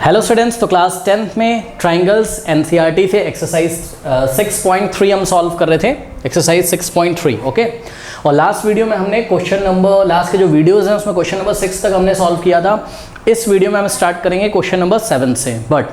Hello students, तो class 10th में triangles NCERT से एक्सरसाइज 6.3 हम सॉल्व कर रहे थे। Exercise 6.3 okay. और लास्ट वीडियो में हमने क्वेश्चन नंबर, लास्ट के जो वीडियोस हैं उसमें क्वेश्चन नंबर 6 तक हमने सॉल्व किया था। इस वीडियो में हम स्टार्ट करेंगे क्वेश्चन नंबर 7 से। बट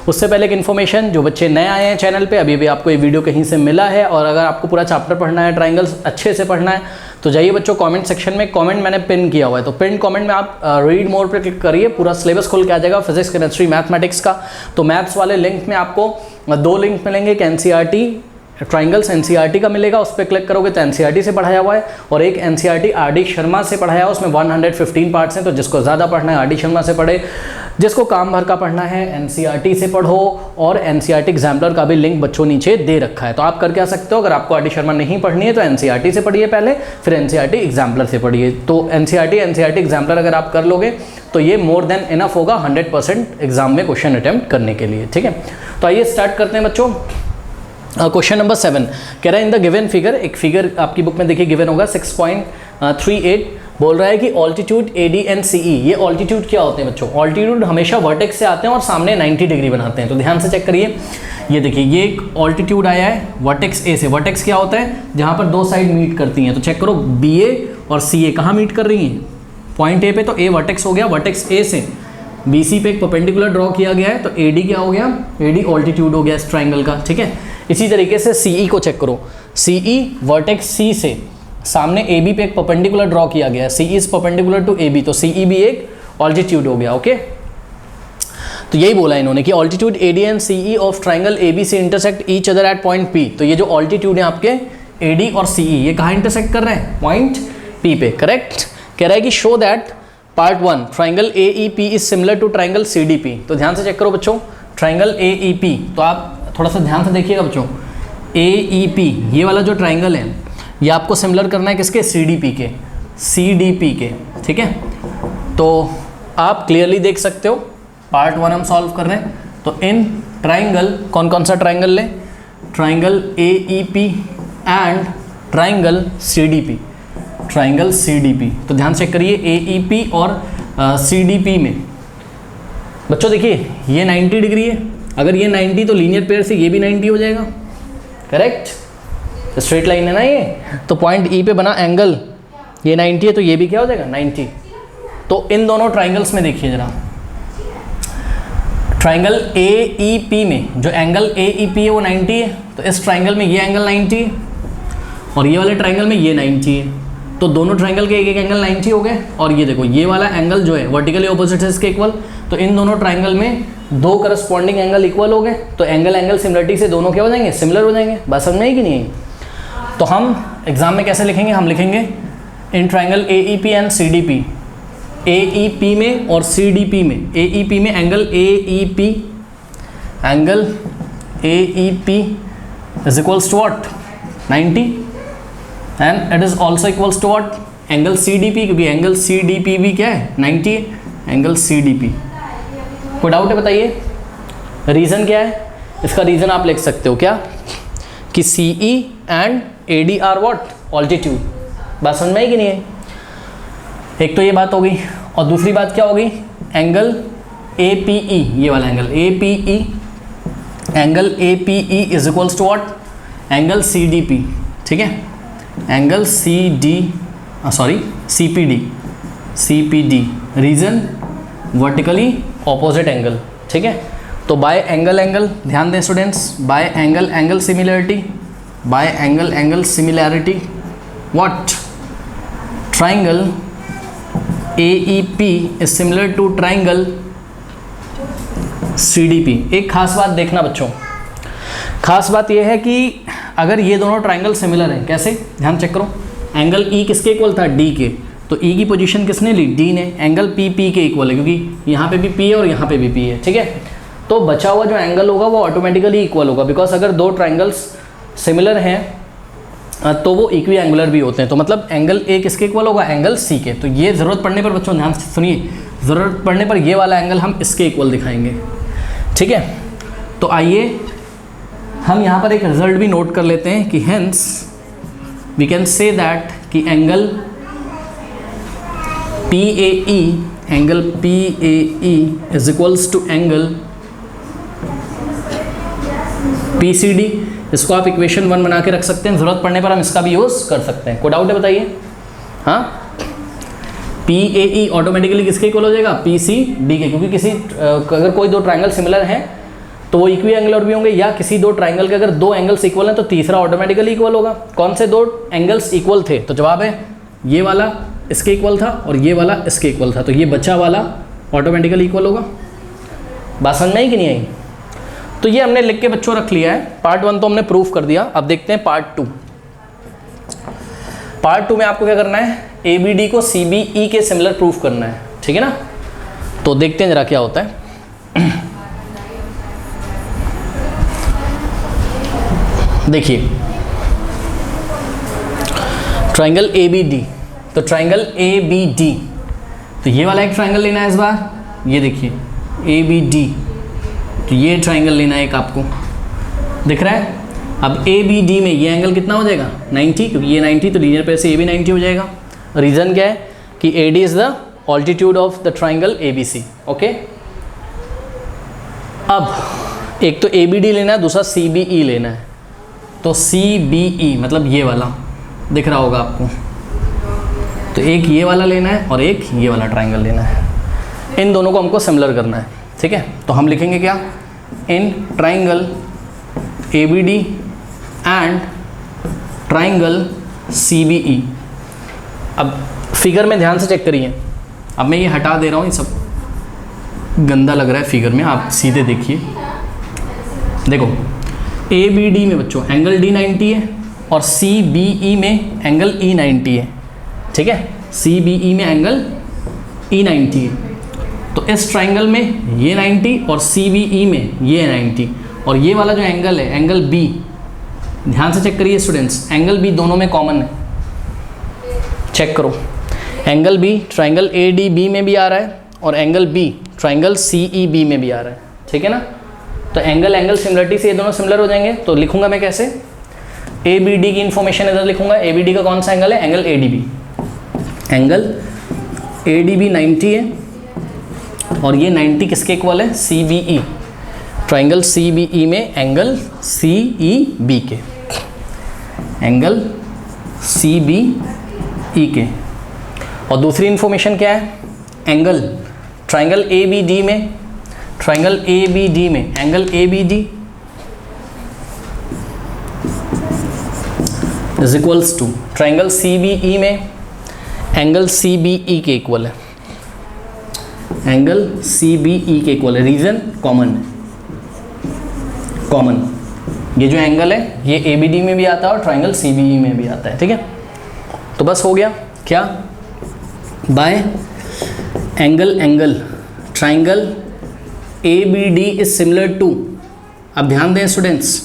उससे पहले एक इन्फॉर्मेशन, जो बच्चे नए आए हैं चैनल पे, अभी भी आपको ये वीडियो कहीं से मिला है और अगर आपको पूरा चैप्टर पढ़ना है, ट्राइंगल्स अच्छे से पढ़ना है, तो जाइए बच्चों कमेंट सेक्शन में, कमेंट मैंने पिन किया हुआ है, तो पिन कमेंट में आप रीड मोर पे क्लिक करिए, पूरा सिलेबस खुल के आ जाएगा फिजिक्स, केमिस्ट्री, मैथमेटिक्स का। तो मैथ्स वाले लिंक में आपको 2 लिंक मिलेंगे, एक एनसीईआरटी ट्राइंगल्स एनसीईआरटी का मिलेगा, उस पर क्लिक करोगे तो एनसीईआरटी से पढ़ाया हुआ है, और एक एनसीईआरटी आरडी शर्मा से पढ़ाया है, उसमें 115 पार्ट्स हैं। तो जिसको ज़्यादा पढ़ना है आरडी शर्मा से पढ़े, जिसको काम भर का पढ़ना है एनसीईआरटी से पढ़ो। और एनसीईआरटी एग्जाम्पलर का भी लिंक बच्चों नीचे दे रखा है, तो आप करके आ सकते हो। अगर आपको आरडी शर्मा नहीं पढ़नी है तो एनसीईआरटी से पढ़िए पहले, फिर एनसीईआरटी एग्जाम्पलर से पढ़िए। तो एनसीईआरटी एग्जाम्पलर अगर आप कर लोगे तो ये मोर देन इनफ होगा 100% एग्जाम में क्वेश्चन अटेम्प्ट करने के लिए, ठीक है। तो आइए स्टार्ट करते हैं बच्चों। क्वेश्चन नंबर 7 कह रहा है इन द गिवन फिगर, एक फिगर आपकी बुक में देखिए गिवन होगा 6.38, बोल रहा है कि ऑल्टीट्यूड एडी एंड सीई। ये ऑल्टीट्यूड क्या होते हैं बच्चों? ऑल्टीट्यूड हमेशा वर्टेक्स से आते हैं और सामने 90 डिग्री बनाते हैं। तो ध्यान से चेक करिए, ये देखिए ये एक ऑल्टीट्यूड आया है वर्टेक्स ए से। वर्टेक्स क्या होता है? जहाँ पर दो साइड मीट करती हैं। तो चेक करो, बी ए और सी ए कहाँ मीट कर रही हैं? पॉइंट ए पे। तो ए वर्टेक्स हो गया, वर्टेक्स ए से बी सी पे एक परपेंडिकुलर ड्रॉ किया गया है, तो ए डी क्या हो गया? ए डी ऑल्टीट्यूड हो गया इस ट्राइंगल का, ठीक है। इसी तरीके से सीई को चेक करो, सीई वर्टेक्स सी से सामने ए बी पे एक परपेंडिकुलर ड्रॉ किया गया है, C is perpendicular to A B, तो सीई भी एक ऑल्टीट्यूड हो गया, ओके। तो यही बोला इन्होंने कि altitude A D and C E of triangle A B से intersect each other at point P. तो ये जो ऑल्टीट्यूड है आपके ए डी और सीई, ये कहाँ इंटरसेक्ट कर रहे हैं? पॉइंट पी पे, करेक्ट। कह रहा है कि show that part 1 triangle A E P is similar to triangle C D P. तो ध्यान से चेक करो बच्चों, ट्राइंगल ए ई पी, तो आप थोड़ा सा ध्यान से देखिएगा बच्चों, ए ई पी ये वाला जो ट्राइंगल है ये आपको सिमिलर करना है किसके? सी डी पी के, सी डी पी के, ठीक है। तो आप क्लियरली देख सकते हो, पार्ट 1 हम सॉल्व कर रहे हैं। तो इन ट्राइंगल, कौन कौन सा ट्राइंगल लें? Triangle A E P and triangle C D P, triangle C D P. तो ध्यान चेक करिए, ए ई पी और सी डी पी में बच्चों देखिए ये 90 डिग्री है, अगर ये 90 तो लीनियर पेयर से ये भी 90 हो जाएगा, करेक्ट। स्ट्रेट लाइन है ना ये, तो पॉइंट ई पे बना एंगल ये 90 है, तो ये भी क्या हो जाएगा? 90। तो इन दोनों ट्राइंगल्स में देखिए जरा, ट्राइंगल ए ई पी में जो एंगल ए ई पी है वो 90 है, तो इस ट्राइंगल में ये एंगल 90 है और ये वाले ट्राइंगल में ये 90 है। तो दोनों ट्राइंगल के एक एक एंगल 90 हो गए। और ये देखो ये वाला एंगल जो है वर्टिकली ऑपोजिट है इसके इक्वल, तो इन दोनों ट्राइंगल में 2 करस्पॉन्डिंग एंगल इक्वल हो गए। तो एंगल एंगल सिमिलरिटी से दोनों क्या हो जाएंगे? सिमिलर हो जाएंगे। बात समझ में आई कि नहीं? तो हम एग्जाम में कैसे लिखेंगे? हम लिखेंगे in triangle A E P and C D P, A E P में और सी डी पी में, ए ई पी में angle A E P, angle A E P is equals to what? 90, and it is also equals to what? Angle C D P, क्योंकि angle C D P भी क्या है? 90 है, angle C D P. कोई doubt है बताइए? Reason क्या है इसका? रीज़न आप लिख सकते हो क्या कि C E and A D are what? Altitude. बात समझ में आई कि नहीं है? एक तो ये बात हो गई, और दूसरी बात क्या होगी? एंगल ए पी ई, ये वाला angle A P E, angle A P E is equals to what? Angle C D P, ठीक है। Angle C D sorry C P D, C P D. Reason vertically opposite angle, ठीक है। तो by angle angle, ध्यान दें students, by angle angle similarity, by angle angle similarity what? Triangle A E P is similar to triangle C D P. एक खास बात देखना बच्चों, खास बात यह है कि अगर ये दोनों ट्राइंगल सिमिलर हैं, कैसे? ध्यान चेक करो, एंगल ई किसके इक्वल था? डी के, तो ई की पोजीशन किसने ली? डी ने। एंगल पी पी के इक्वल है, क्योंकि यहाँ पे भी पी है और यहाँ पे भी पी है, ठीक है। तो बचा हुआ जो एंगल होगा वो ऑटोमेटिकली इक्वल होगा, बिकॉज अगर दो ट्राइंगल्स सिमिलर हैं तो वो इक्वी एंगुलर भी होते हैं। तो मतलब एंगल ए किसके इक्वल होगा? एंगल सी के। तो ये ज़रूरत पड़ने पर बच्चों ध्यान से सुनिए, ज़रूरत पड़ने पर ये वाला एंगल हम इसके इक्वल दिखाएंगे, ठीक है। तो आइए हम यहाँ पर एक रिजल्ट भी नोट कर लेते हैं कि hence we can say that कि angle P A E angle P A E is equals to angle P C D. इसको आप इक्वेशन 1 बना के रख सकते हैं, ज़रूरत पड़ने पर हम इसका भी यूज़ कर सकते हैं। कोई डाउट है बताइए? हाँ, पी ए ई ऑटोमेटिकली किसके इक्वल हो जाएगा? पी सी डी के, क्योंकि किसी अगर कोई दो ट्राइंगल सिमिलर हैं तो वो इक्वी एंगुलर भी होंगे, या किसी दो ट्राइंगल के अगर दो एंगल्स इक्वल हैं तो तीसरा ऑटोमेटिकली इक्वल होगा। कौन से दो एंगल्स इक्वल थे? तो जवाब है ये वाला इसके इक्वल था और ये वाला इसके इक्वल था, तो ये बचा वाला ऑटोमेटिकली इक्वल होगा। बात समझ में आई कि नहीं आई? तो ये हमने लिख के बच्चों रख लिया है। पार्ट 1 तो हमने प्रूफ कर दिया, अब देखते हैं पार्ट 2। पार्ट 2 में आपको क्या करना है? ए बी डी को सी बी ई के सिमिलर प्रूफ करना है, ठीक है ना? तो देखते हैं जरा क्या होता है। देखिए ट्राइंगल ए बी डी, तो ट्राइंगल ए बी डी, तो ये वाला एक ट्राइंगल लेना है इस बार। ये देखिए ए बी डी, तो ये ट्राइंगल लेना है एक आपको, दिख रहा है? अब ए बी डी में ये एंगल कितना हो जाएगा? 90, क्योंकि ये 90 तो लीनियर पेयर से ये भी 90 हो जाएगा। रीज़न क्या है? कि A D is the altitude of the triangle A B C. Okay, अब एक तो ए बी डी लेना है, दूसरा सी बी ई लेना है। तो सी बी ई मतलब ये वाला दिख रहा होगा आपको, तो एक ये वाला लेना है और एक ये वाला ट्राइंगल लेना है। इन दोनों को हमको सिमिलर करना है, ठीक है? तो हम लिखेंगे क्या? In triangle A B D and triangle C B E. अब फिगर में ध्यान से चेक करिए, अब मैं ये हटा दे रहा हूँ, ये सब गंदा लग रहा है फिगर में, आप सीधे देखिए। देखो ए बी डी में बच्चों एंगल डी 90 है और सी बी ई में एंगल ई 90 है, ठीक है? सी बी ई में एंगल ई 90 है। तो इस ट्राइंगल में ये 90 और सी बी ई में ये 90, और ये वाला जो एंगल है एंगल बी, ध्यान से चेक करिए स्टूडेंट्स, एंगल बी दोनों में कॉमन है। चेक करो, angle B triangle A D B में भी आ रहा है और angle B triangle C E B में भी आ रहा है, ठीक है ना? तो एंगल एंगल सिमिलरिटी से ये दोनों सिमिलर हो जाएंगे। तो लिखूंगा मैं कैसे? ए बी डी की इन्फॉर्मेशन इधर लिखूंगा। ए बी डी का कौन सा एंगल है? Angle A D B. Angle A D B 90 है और ये 90 किसके इक्वल है? C B E, triangle C B E में एंगल सी ई बी के, एंगल सी बी ई के। और दूसरी इन्फॉर्मेशन क्या है? Angle triangle A B D में, ट्राइंगल ए बी डी में angle A B D is equals to triangle C B E में एंगल सी बी ई के इक्वल है, एंगल सी बी ई के इक्वल है। Reason common है, common ये जो एंगल है ये ए बी डी में भी आता है और ट्राइंगल सी बी ई में भी आता है, ठीक है? तो बस हो गया क्या? By angle angle triangle A B D is similar to, अब ध्यान दें स्टूडेंट्स,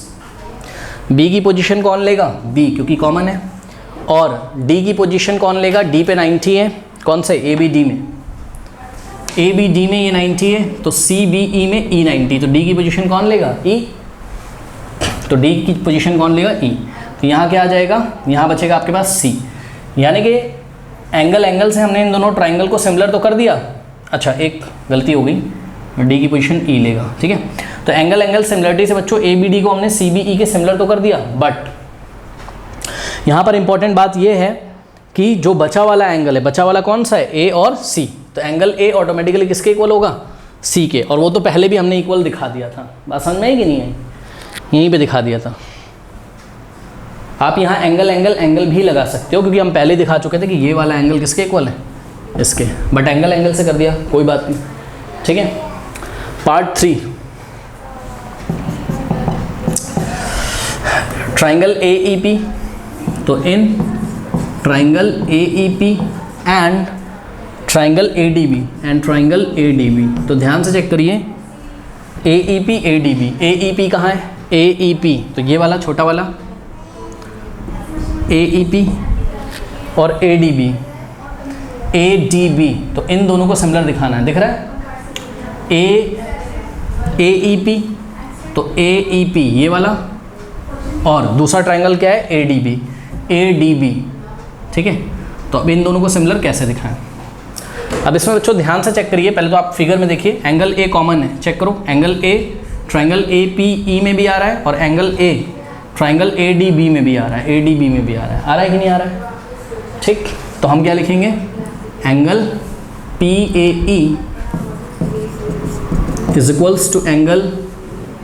बी की पोजीशन कौन लेगा? बी, क्योंकि कॉमन है। और डी की पोजीशन कौन लेगा? डी पे 90 है, कौन से? ए बी डी में। ए बी डी में ये 90 है, तो सी बी ई में ई 90, तो डी की पोजीशन कौन लेगा? ई। तो डी की पोजीशन कौन लेगा? ई। तो यहाँ क्या आ जाएगा? यहाँ बचेगा आपके पास सी। यानी कि एंगल एंगल से हमने इन दोनों ट्राइंगल को सिमिलर तो कर दिया। अच्छा, एक गलती हो गई, डी की पोजीशन ई लेगा, ठीक है? तो एंगल एंगल सिमिलरिटी से बच्चों ए बी डी को हमने सी बी ई के सिमिलर तो कर दिया, बट यहाँ पर इंपॉर्टेंट बात ये है कि जो बचा वाला एंगल है, बचा वाला कौन सा है? ए और सी। तो एंगल ए ऑटोमेटिकली किसके इक्वल होगा? सी के, और वो तो पहले भी हमने इक्वल दिखा दिया था। बात समझ में आई कि नहीं आई? यहीं पे दिखा दिया था। आप यहाँ एंगल एंगल एंगल भी लगा सकते हो, क्योंकि हम पहले दिखा चुके थे कि ये वाला एंगल किसके इक्वल है? इसके, बट एंगल एंगल से कर दिया, कोई बात नहीं, ठीक है? Part 3, triangle A E P. तो इन triangle A E P and triangle A D B and triangle A D B, तो ध्यान से चेक करिए, A E P A D B. A E P कहाँ है? ए ई पी, तो ये वाला छोटा वाला ए ई पी, और A D B, A D B, तो इन दोनों को सिमिलर दिखाना है। दिख रहा है? ए ई पी, तो ए ई पी ये वाला, और दूसरा ट्राइंगल क्या है? A D B, A D B, ठीक है? तो अब इन दोनों को सिमिलर कैसे दिखाएं? अब इसमें बच्चों ध्यान से चेक करिए, पहले तो आप फिगर में देखिए, एंगल ए कॉमन है, चेक करो, angle A triangle A P E में भी आ रहा है और angle A triangle A D B में भी आ रहा है, ए डी बी में भी आ रहा है कि नहीं आ रहा है? ठीक, तो हम क्या लिखेंगे, angle P A E is equals to angle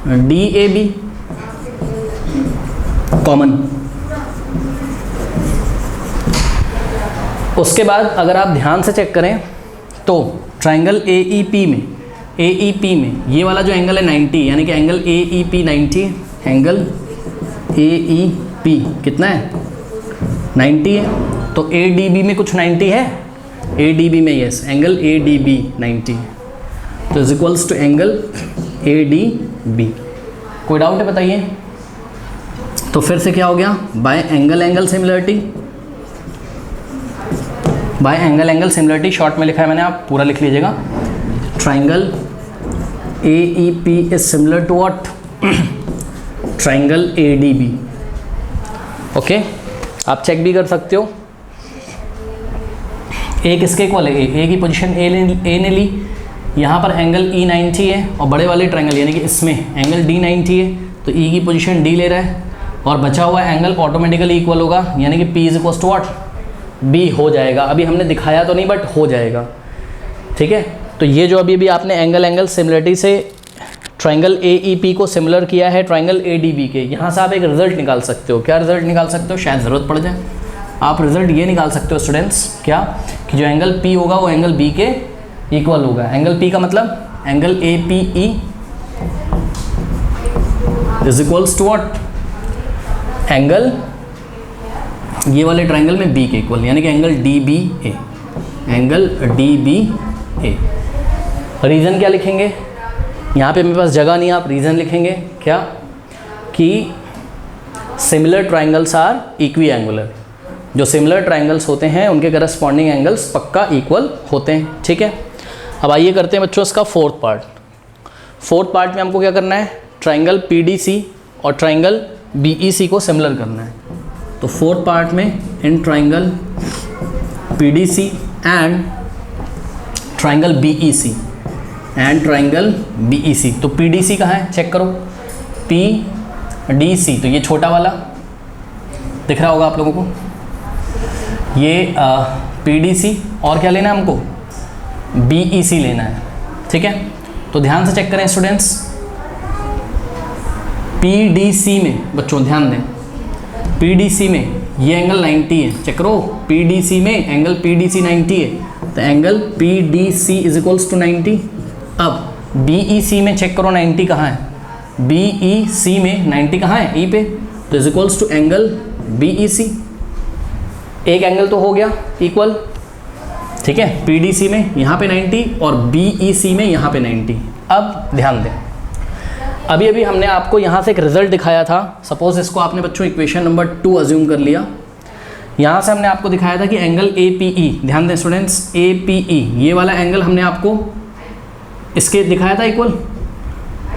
D A B common. उसके बाद अगर आप ध्यान से चेक करें तो ट्राइंगल ए ई पी में ये वाला जो एंगल है 90, यानी कि angle A E P 90, angle A E P कितना है 90 है, तो ए डी बी में कुछ 90 है, ए डी बी में yes, angle A D B 90, तो is equals to angle A D B. कोई डाउट है बताइए? तो फिर से क्या हो गया, by angle similarity, by angle similarity short में लिखा है मैंने, आप पूरा लिख लीजिएगा, triangle A E P is similar to what, triangle A D B. Okay, आप चेक भी कर सकते हो, ए किसके इक्वल है, ए की पोजीशन ए ने ली, यहाँ पर एंगल ई 90 है और बड़े वाले ट्राइंगल यानी कि इसमें एंगल डी 90 है, तो ई की पोजीशन डी ले रहा है और बचा हुआ एंगल ऑटोमेटिकली इक्वल होगा, यानी कि P is equal to what, B हो जाएगा। अभी हमने दिखाया तो नहीं बट हो जाएगा, ठीक है। तो ये जो अभी आपने एंगल सिमिलरिटी से ट्राइंगल ए ई पी को सिमिलर किया है ट्राइंगल ए डी बी के, यहाँ से आप एक रिजल्ट निकाल सकते हो। क्या रिजल्ट निकाल सकते हो, शायद ज़रूरत पड़ जाए, आप रिजल्ट ये निकाल सकते हो स्टूडेंट्स, क्या कि जो एंगल पी होगा वो एंगल बी के इक्वल होगा। एंगल पी का मतलब angle A P E is equals to what, angle ये वाले ट्राइंगल में बी के इक्वल, यानी कि angle D B A, angle D B A. Reason क्या लिखेंगे, यहाँ पे मेरे पास जगह नहीं है, आप रीज़न लिखेंगे क्या कि similar triangles are equiangular, जो सिमिलर ट्राइंगल्स होते हैं उनके करस्पॉन्डिंग एंगल्स पक्का इक्वल होते हैं, ठीक है। अब आइए करते हैं बच्चों इसका फोर्थ पार्ट। फोर्थ पार्ट में हमको क्या करना है, ट्राइंगल पी डी सी और ट्राइंगल बी ई सी को सिमिलर करना है। तो फोर्थ पार्ट में इन triangle P D C and triangle B E C and triangle B E C, तो पी डी सी कहाँ है, चेक करो, पी डी सी, तो ये छोटा वाला दिख रहा होगा आप लोगों को, ये पी डी सी, और क्या लेना है हमको, बी ई सी लेना है, ठीक है। तो ध्यान से चेक करें स्टूडेंट्स, पी डी सी में बच्चों ध्यान दें, पी डी सी में ये एंगल 90 है, चेक करो, पी डी सी में एंगल पी डी सी 90 है, तो angle P D C is equals to 90। अब बी ई सी में चेक करो 90 कहाँ है, बी ई सी में 90 कहाँ है, ई पे, तो is equals to angle B E C. एक एंगल तो हो गया इक्वल, ठीक है, पी डी सी में यहाँ पे 90 और बी ई सी में यहाँ पे 90। अब ध्यान दें, अभी हमने आपको यहाँ से एक रिजल्ट दिखाया था, सपोज इसको आपने बच्चों इक्वेशन नंबर 2 अज्यूम कर लिया, यहाँ से हमने आपको दिखाया था कि एंगल ए पी ई, ध्यान दें स्टूडेंट्स, ए पी ई ये वाला एंगल हमने आपको इसके दिखाया था इक्वल,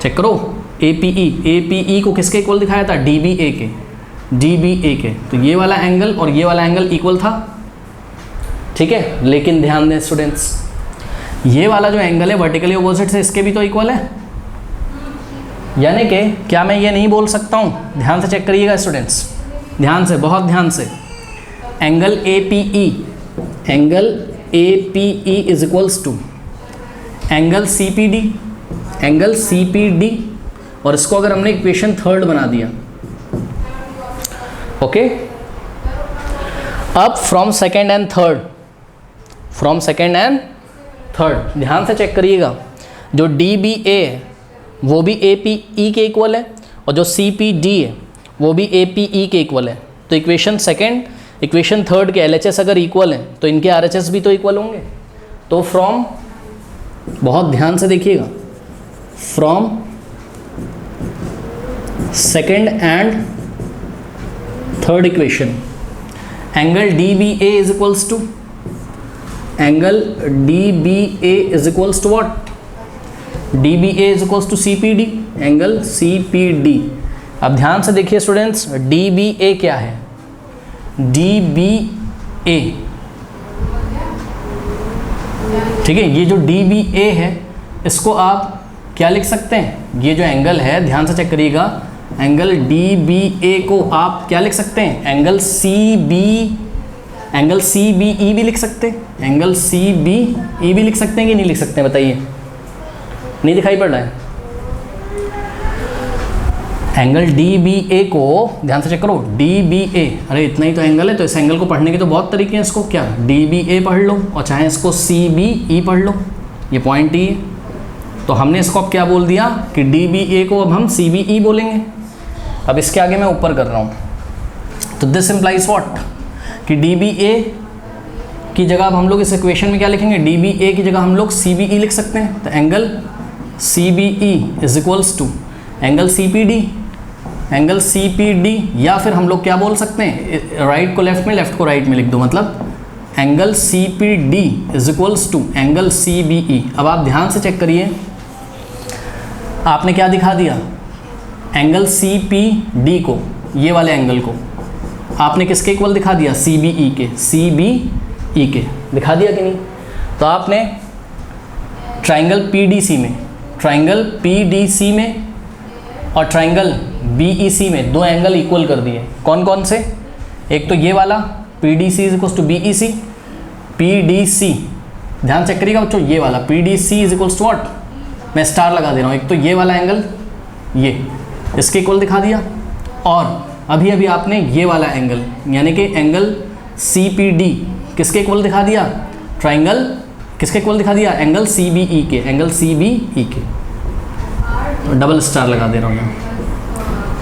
चेक करो, ए पी ई को किसके इक्वल दिखाया था, डी बी ए के, डी बी ए के, तो ये वाला एंगल और ये वाला एंगल इक्वल था, ठीक है। लेकिन ध्यान दें स्टूडेंट्स, ये वाला जो एंगल है वर्टिकली अपोजिट से इसके भी तो इक्वल है, यानी कि क्या मैं ये नहीं बोल सकता हूँ, ध्यान से चेक करिएगा स्टूडेंट्स, ध्यान से, बहुत ध्यान से, angle A P E is equals to angle C P D, angle C P D, और इसको अगर हमने इक्वेशन थर्ड बना दिया, ओके। अब फ्रॉम सेकेंड एंड थर्ड ध्यान से चेक करिएगा, जो डी बी ए है वो भी ए पी ई के इक्वल है और जो सी पी डी है वो भी ए पी ई के इक्वल है। तो इक्वेशन सेकेंड इक्वेशन थर्ड के एल एच एस अगर इक्वल हैं तो इनके आर एच एस भी तो इक्वल होंगे। तो फ्रॉम, बहुत ध्यान से देखिएगा, from second and third equation angle D B A is equals to, angle D B A is equals to what, D B A is equals to C P D, angle C P D. अब ध्यान से देखिए students, D B ए क्या है, D B ए ठीक है, ये जो DBA है इसको आप क्या लिख सकते हैं, ये जो एंगल है ध्यान से चेक करिएगा, एंगल DBA को आप क्या लिख सकते हैं, एंगल CBE भी लिख सकते हैं, एंगल CBE भी लिख सकते हैं कि नहीं लिख सकते हैं बताइए, नहीं दिखाई पड़ रहा है। एंगल DBA को ध्यान से चेक करो, DBA, अरे इतना ही तो एंगल है, तो इस एंगल को पढ़ने के तो बहुत तरीके हैं, इसको क्या DBA पढ़ लो और चाहे इसको CBE पढ़ लो, ये पॉइंट ही है। तो हमने इसको अब क्या बोल दिया कि DBA को अब हम CBE बोलेंगे। अब इसके आगे मैं ऊपर कर रहा हूँ, तो दिस इम्प्लाइज व्हाट कि DBA की जगह अब हम लोग इस इक्वेशन में क्या लिखेंगे, DBA की जगह हम लोग CBE लिख सकते हैं। तो angle CBE is equals to angle CPD, या फिर हम लोग क्या बोल सकते हैं, राइट को लेफ्ट में, लेफ्ट को राइट में लिख दो, मतलब angle CPD is equals to angle CBE। अब आप ध्यान से चेक करिए, आपने क्या दिखा दिया, एंगल CPD को, ये वाले एंगल को आपने किसके इक्वल दिखा दिया, CBE के दिखा दिया कि नहीं। तो आपने ट्राइंगल PDC में और ट्राइंगल BEC में दो एंगल इक्वल कर दिए, कौन कौन से, एक तो ये वाला PDC is equals to BEC, PDC ध्यान चेक करिएगा बच्चों, ये वाला PDC is equals to what, मैं स्टार लगा दे रहा हूँ, एक तो ये वाला एंगल, ये इसके इक्वल दिखा दिया, और अभी अभी आपने ये वाला एंगल यानी कि एंगल CPD किसके इक्वल दिखा दिया, ट्राइंगल किसके इक्वल दिखा दिया, एंगल CBE के, तो डबल स्टार लगा दे रहा हूँ मैं,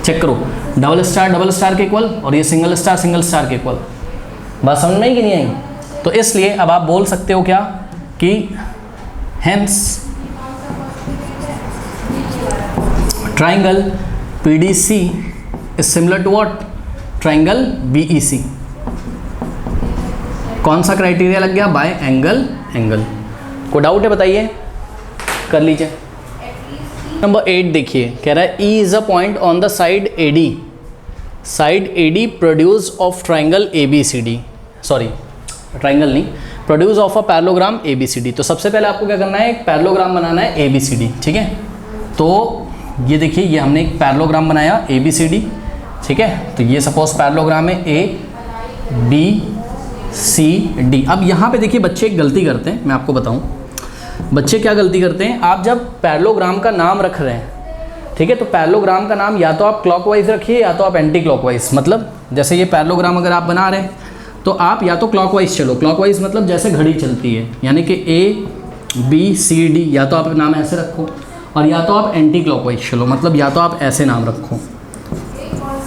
चेक करो, डबल स्टार के इक्वल, और ये सिंगल स्टार के इक्वल। बात समझ में आई कि नहीं आई। तो इसलिए अब आप बोल सकते हो क्या कि hence triangle PDC is similar to what, triangle BEC। कौन सा क्राइटेरिया लग गया, बाय एंगल। कोई डाउट है बताइए, कर लीजिए। नंबर 8 देखिए, कह रहा है E is a point on the side AD produce of triangle ABCD, sorry triangle नहीं, produce of a parallelogram ABCD। तो सबसे पहले आपको क्या करना है, एक पैरेललोग्राम बनाना है ABCD, ठीक है। तो ये देखिए, ये हमने एक पैरेललोग्राम बनाया ABCD, ठीक है। तो ये सपोज पैरेललोग्राम है ABCD। अब यहाँ पे देखिए बच्चे एक गलती करते हैं, मैं आपको बताऊँ बच्चे क्या गलती करते हैं। आप जब पैरेललोग्राम का नाम रख रहे हैं, ठीक है, तो पैरेललोग्राम का नाम या तो आप क्लॉकवाइज रखिए या तो आप एंटी क्लॉकवाइज, मतलब जैसे ये पैरेललोग्राम अगर आप बना रहे हैं तो आप या तो क्लॉकवाइज चलो, क्लॉकवाइज मतलब जैसे घड़ी चलती है, यानी कि ABCD, या तो आप नाम ऐसे रखो, और या तो आप एंटी क्लॉकवाइज चलो, मतलब या तो आप ऐसे नाम रखो,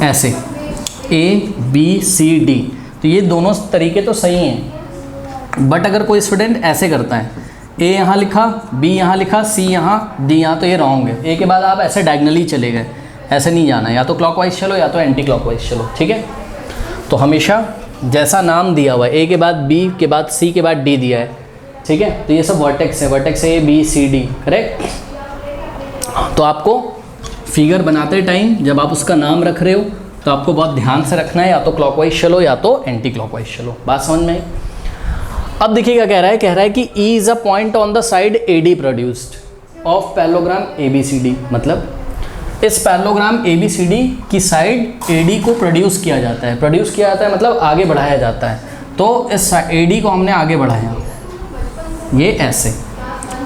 ऐसे ABCD। तो ये दोनों तरीके तो सही हैं, बट अगर कोई स्टूडेंट ऐसे करता है, A यहाँ लिखा, B यहाँ लिखा, C यहाँ, D यहाँ, तो ये रॉन्ग है। A के बाद आप ऐसे डायगनली चले गए, ऐसे नहीं जाना, या तो क्लॉकवाइज चलो या तो एंटी क्लॉकवाइज चलो, ठीक है। तो हमेशा जैसा नाम दिया हुआ है, A के बाद B के बाद C के बाद D दिया है, ठीक है, तो ये सब वर्टेक्स है, वर्टेक्स है ABCD, करेक्ट। तो आपको फिगर बनाते टाइम जब आप उसका नाम रख रहे हो तो आपको बहुत ध्यान से रखना है, या तो क्लॉकवाइज चलो या तो एंटी क्लॉकवाइज चलो। बात समझ में आई। अब देखिए क्या कह रहा है कि E is a point on the side AD produced of parallelogram ABCD, मतलब इस पैरेललोग्राम ABCD की साइड AD को प्रोड्यूस किया जाता है, मतलब आगे बढ़ाया जाता है। तो इस AD को हमने आगे बढ़ाया, ये ऐसे।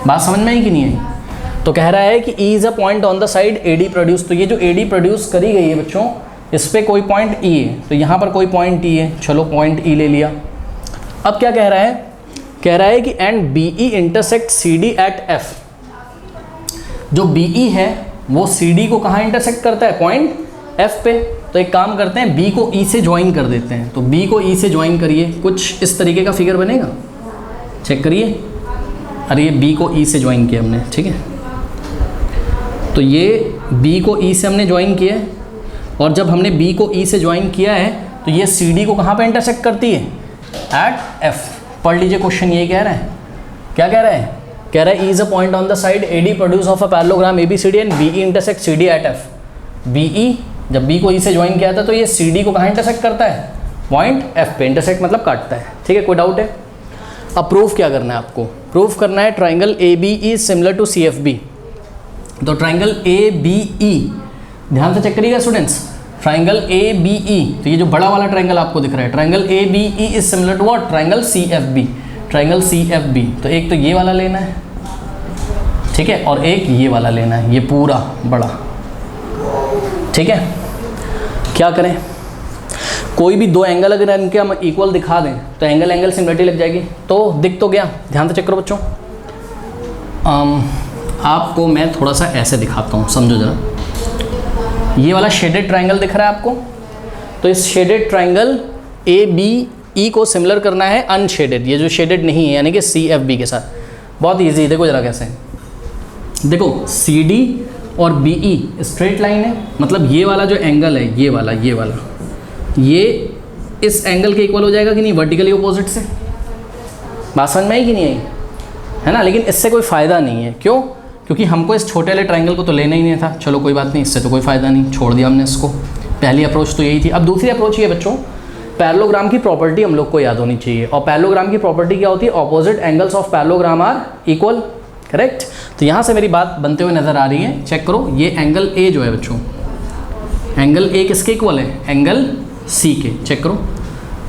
बात समझ में आई कि नहीं आई। तो कह रहा है कि E is a point on the side AD produce, तो ये जो AD प्रोड्यूस करी गई है बच्चों, इस पर कोई पॉइंट E है, तो यहाँ पर कोई पॉइंट E है, चलो पॉइंट E ले लिया। अब क्या कह रहा है कि and BE intersect CD at F। जो BE है वो CD को कहाँ इंटरसेक्ट करता है, पॉइंट F पे। तो एक काम करते हैं, B को E से ज्वाइन कर देते हैं। तो B को E से ज्वाइन करिए, कुछ इस तरीके का फिगर बनेगा, चेक करिए। अरे ये B को E से ज्वाइन किया हमने, ठीक है। तो ये B को E से हमने ज्वाइन किया है, और जब हमने B को E से ज्वाइन किया है तो ये CD को कहाँ पे इंटरसेक्ट करती है, एट F। पढ़ लीजिए क्वेश्चन, ये कह रहा है, क्या कह रहा है, कह रहा है E is a point on the side AD produce of a parallelogram ABCD and BE intersect CD at F। BE जब B को E से ज्वाइन किया था तो ये CD को कहाँ इंटरसेक्ट करता है, पॉइंट F पे। इंटरसेक्ट मतलब काटता है, ठीक है। कोई डाउट है। अब प्रूफ क्या करना है आपको, प्रूव करना है triangle A B E similar to C F B. तो ट्राइंगल ए बी ई, ध्यान से चेक करिएगा students, triangle A B E, तो ये जो बड़ा वाला ट्राइंगल आपको दिख रहा है, triangle A B E is similar to what, triangle C F B, triangle C F B. तो एक तो ये वाला लेना है, ठीक है, और एक ये वाला लेना है, ये पूरा बड़ा, ठीक है। क्या करें, कोई भी दो एंगल अगर इनके हम इक्वल दिखा दें तो एंगल एंगल सिमिलरिटी लग जाएगी। तो दिख तो गया, ध्यान से चेक करो बच्चों। आपको मैं थोड़ा सा ऐसे दिखाता हूँ, समझो जरा। ये वाला शेडेड ट्राइंगल दिख रहा है आपको, तो इस shaded triangle A B E को सिमिलर करना है अनशेडेड, ये जो शेडेड नहीं है यानी कि सी एफ बी के साथ। बहुत ईजी, देखो जरा कैसे, देखो सी डी और बी ई स्ट्रेट लाइन है, मतलब ये वाला जो एंगल है, ये वाला ये इस एंगल के इक्वल हो जाएगा कि नहीं, वर्टिकली अपोजिट से। बात समझ में आई कि नहीं आई, है ना। लेकिन इससे कोई फ़ायदा नहीं है, क्यों? क्योंकि हमको इस छोटे वाले ट्राइंगल को तो लेना ही नहीं था। चलो कोई बात नहीं, इससे तो कोई फ़ायदा नहीं, छोड़ दिया हमने इसको। पहली अप्रोच तो यही थी। अब दूसरी अप्रोच ये बच्चों, पैरेललोग्राम की प्रॉपर्टी हम लोग को याद होनी चाहिए। और पैरेललोग्राम की प्रॉपर्टी क्या होती है, opposite angles of parallelogram are equal, correct. तो यहाँ से मेरी बात बनते हुए नज़र आ रही है, चेक करो। ये एंगल ए जो है बच्चों, एंगल ए किसके इक्वल है, एंगल सी के। चेक करो,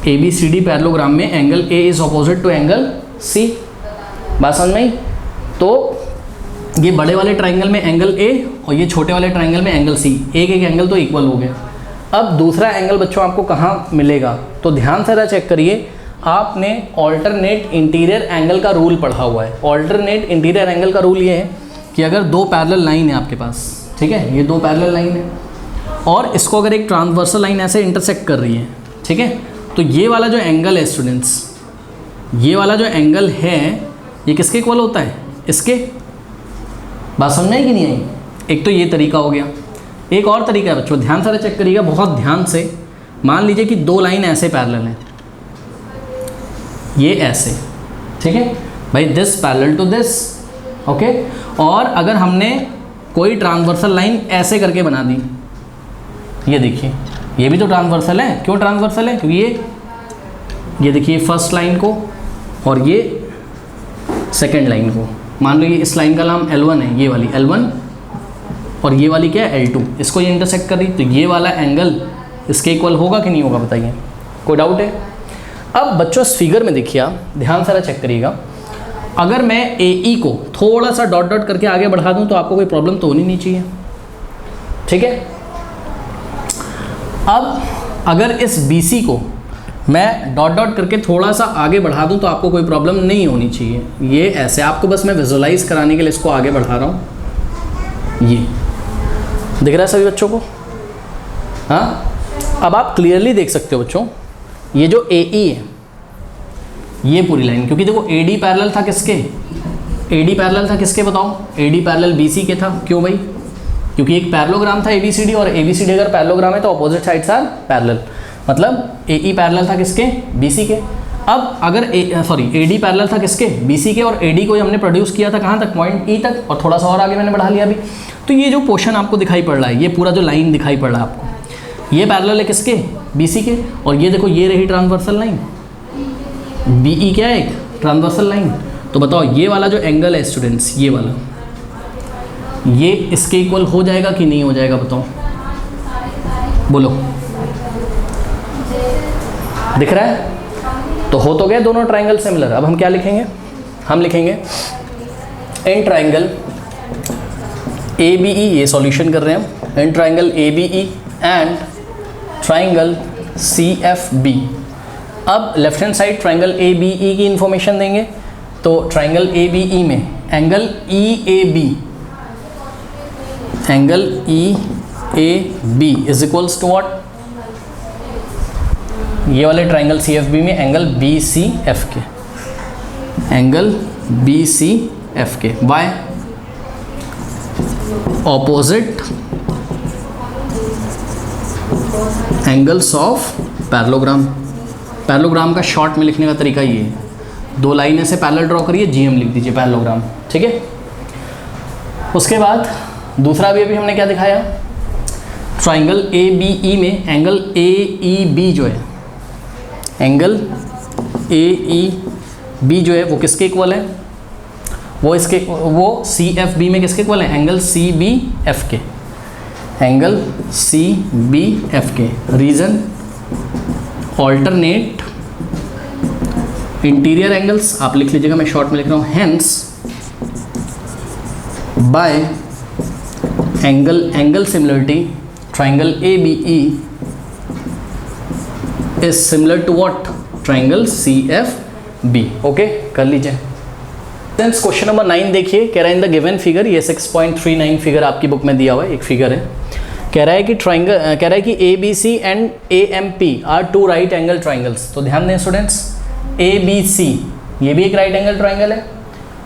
A B C D parallelogram में angle A is opposite to angle C. बात समझ में आई। तो ये बड़े वाले ट्राइंगल में एंगल ए और ये छोटे वाले ट्राइंगल में एंगल सी, एक एंगल तो इक्वल हो गया। अब दूसरा एंगल बच्चों आपको कहाँ मिलेगा, तो ध्यान से चेक करिए। आपने ऑल्टरनेट इंटीरियर एंगल का रूल पढ़ा हुआ है। ऑल्टरनेट इंटीरियर एंगल का रूल ये है कि अगर दो पैरेलल लाइन है आपके पास, ठीक है, ये दो पैरेलल लाइन है और इसको अगर एक ट्रांसवर्सल लाइन ऐसे इंटरसेक्ट कर रही है, ठीक है, तो ये वाला जो एंगल है स्टूडेंट्स, ये वाला जो एंगल है ये किसके इक्वल होता है, इसके। बात समझ में आई कि नहीं आई। एक तो ये तरीका हो गया, एक और तरीका है बच्चों, ध्यान से चेक करिएगा बहुत ध्यान से। मान लीजिए कि दो लाइन ऐसे पैरेलल हैं, ये ऐसे, ठीक है भाई, this parallel to this, okay. और अगर हमने कोई ट्रांसवर्सल लाइन ऐसे करके बना दी, ये देखिए, ये भी तो ट्रांसवर्सल है। क्यों ट्रांसवर्सल है, क्योंकि ये देखिए फर्स्ट लाइन को और ये सेकंड लाइन को, मान लो ये इस लाइन का नाम L1 है, ये वाली L1 और ये वाली क्या है L2, इसको ये इंटरसेक्ट कर रही, तो ये वाला एंगल इसके इक्वल होगा कि नहीं होगा, बताइए, कोई डाउट है। अब बच्चों इस फिगर में देखिए, आप ध्यान से चेक करिएगा। अगर मैं AE को थोड़ा सा डॉट डॉट करके आगे बढ़ा दूं तो आपको कोई प्रॉब्लम तो होनी नहीं चाहिए, ठीक है। अब अगर इस BC को मैं डॉट डॉट करके थोड़ा सा आगे बढ़ा दूं तो आपको कोई प्रॉब्लम नहीं होनी चाहिए। ये ऐसे, आपको बस मैं विजुअलाइज कराने के लिए इसको आगे बढ़ा रहा हूँ। ये दिख रहा है सभी बच्चों को, हाँ। अब आप क्लियरली देख सकते हो बच्चों, ये जो AE है, ये पूरी लाइन, क्योंकि देखो AD पैरेलल था किसके, AD पैरेलल था किसके बताओ, AD पैरेलल BC के था। क्यों भाई, क्योंकि एक पैरेललोग्राम था ABCD और ABCD अगर पैरेललोग्राम है तो अपोजिट साइड्स आर पैरेलल, मतलब AE पैरेलल था किसके, BC के। अब अगर AD पैरेलल था किसके, BC के, और AD को हमने प्रोड्यूस किया था कहाँ तक, पॉइंट E तक, और थोड़ा सा और आगे मैंने बढ़ा लिया अभी। तो ये जो पोर्शन आपको दिखाई पड़ रहा है, ये पूरा जो लाइन दिखाई पड़ रहा है आपको, ये पैरेलल है किसके, BC के। और ये देखो, ये रही ट्रांसवर्सल लाइन, BE क्या है, एक ट्रांसवर्सल लाइन। तो बताओ ये वाला जो एंगल है स्टूडेंट्स, ये वाला, ये इसके इक्वल हो जाएगा कि नहीं हो जाएगा, बताओ, बोलो। दिख रहा है, तो हो तो गए दोनों ट्राइंगल सिमिलर। अब हम क्या लिखेंगे, हम लिखेंगे इन ट्राइंगल ABE, ये सॉल्यूशन कर रहे हैं हम, in triangle ABE and triangle CFB। अब left hand side triangle ABE की इंफॉर्मेशन देंगे, तो ट्राइंगल ABE में angle EAB, angle EAB is equals to what, ये वाले ट्राइंगल CFB में एंगल BCF के, एंगल BCF के, by opposite angles of parallelogram. Parallelogram का शॉर्ट में लिखने का तरीका ये है, दो लाइन ऐसे पैरेलल ड्रॉ करिए, GM लिख दीजिए पैरेललोग्राम, ठीक है। उसके बाद दूसरा भी अभी हमने क्या दिखाया, ट्राइंगल ABE में एंगल AEB जो है, एंगल AEB जो है वो किसके इक्वल है, वो सी एफ बी में किसके इक्वल है? एंगल सी बी एफ के, एंगल सी बी एफ के। रीजन ऑल्टरनेट इंटीरियर एंगल्स, आप लिख लीजिएगा, मैं शॉर्ट में लिख रहा हूँ, hence by angle similarity triangle A B E is similar to what? Triangle C F B. Okay, कर लीजिए। क्वेश्चन नंबर 9 देखिए, कह रहा है इन द गिवन फिगर, ये 6.39 फिगर आपकी बुक में दिया हुआ है, एक फिगर है। कह रहा है कि ट्राइंगल, कह रहा है कि A B C and A M P are two right angle triangles. तो ध्यान दें स्टूडेंट्स, ए बी सी ये भी एक राइट एंगल ट्राइंगल है।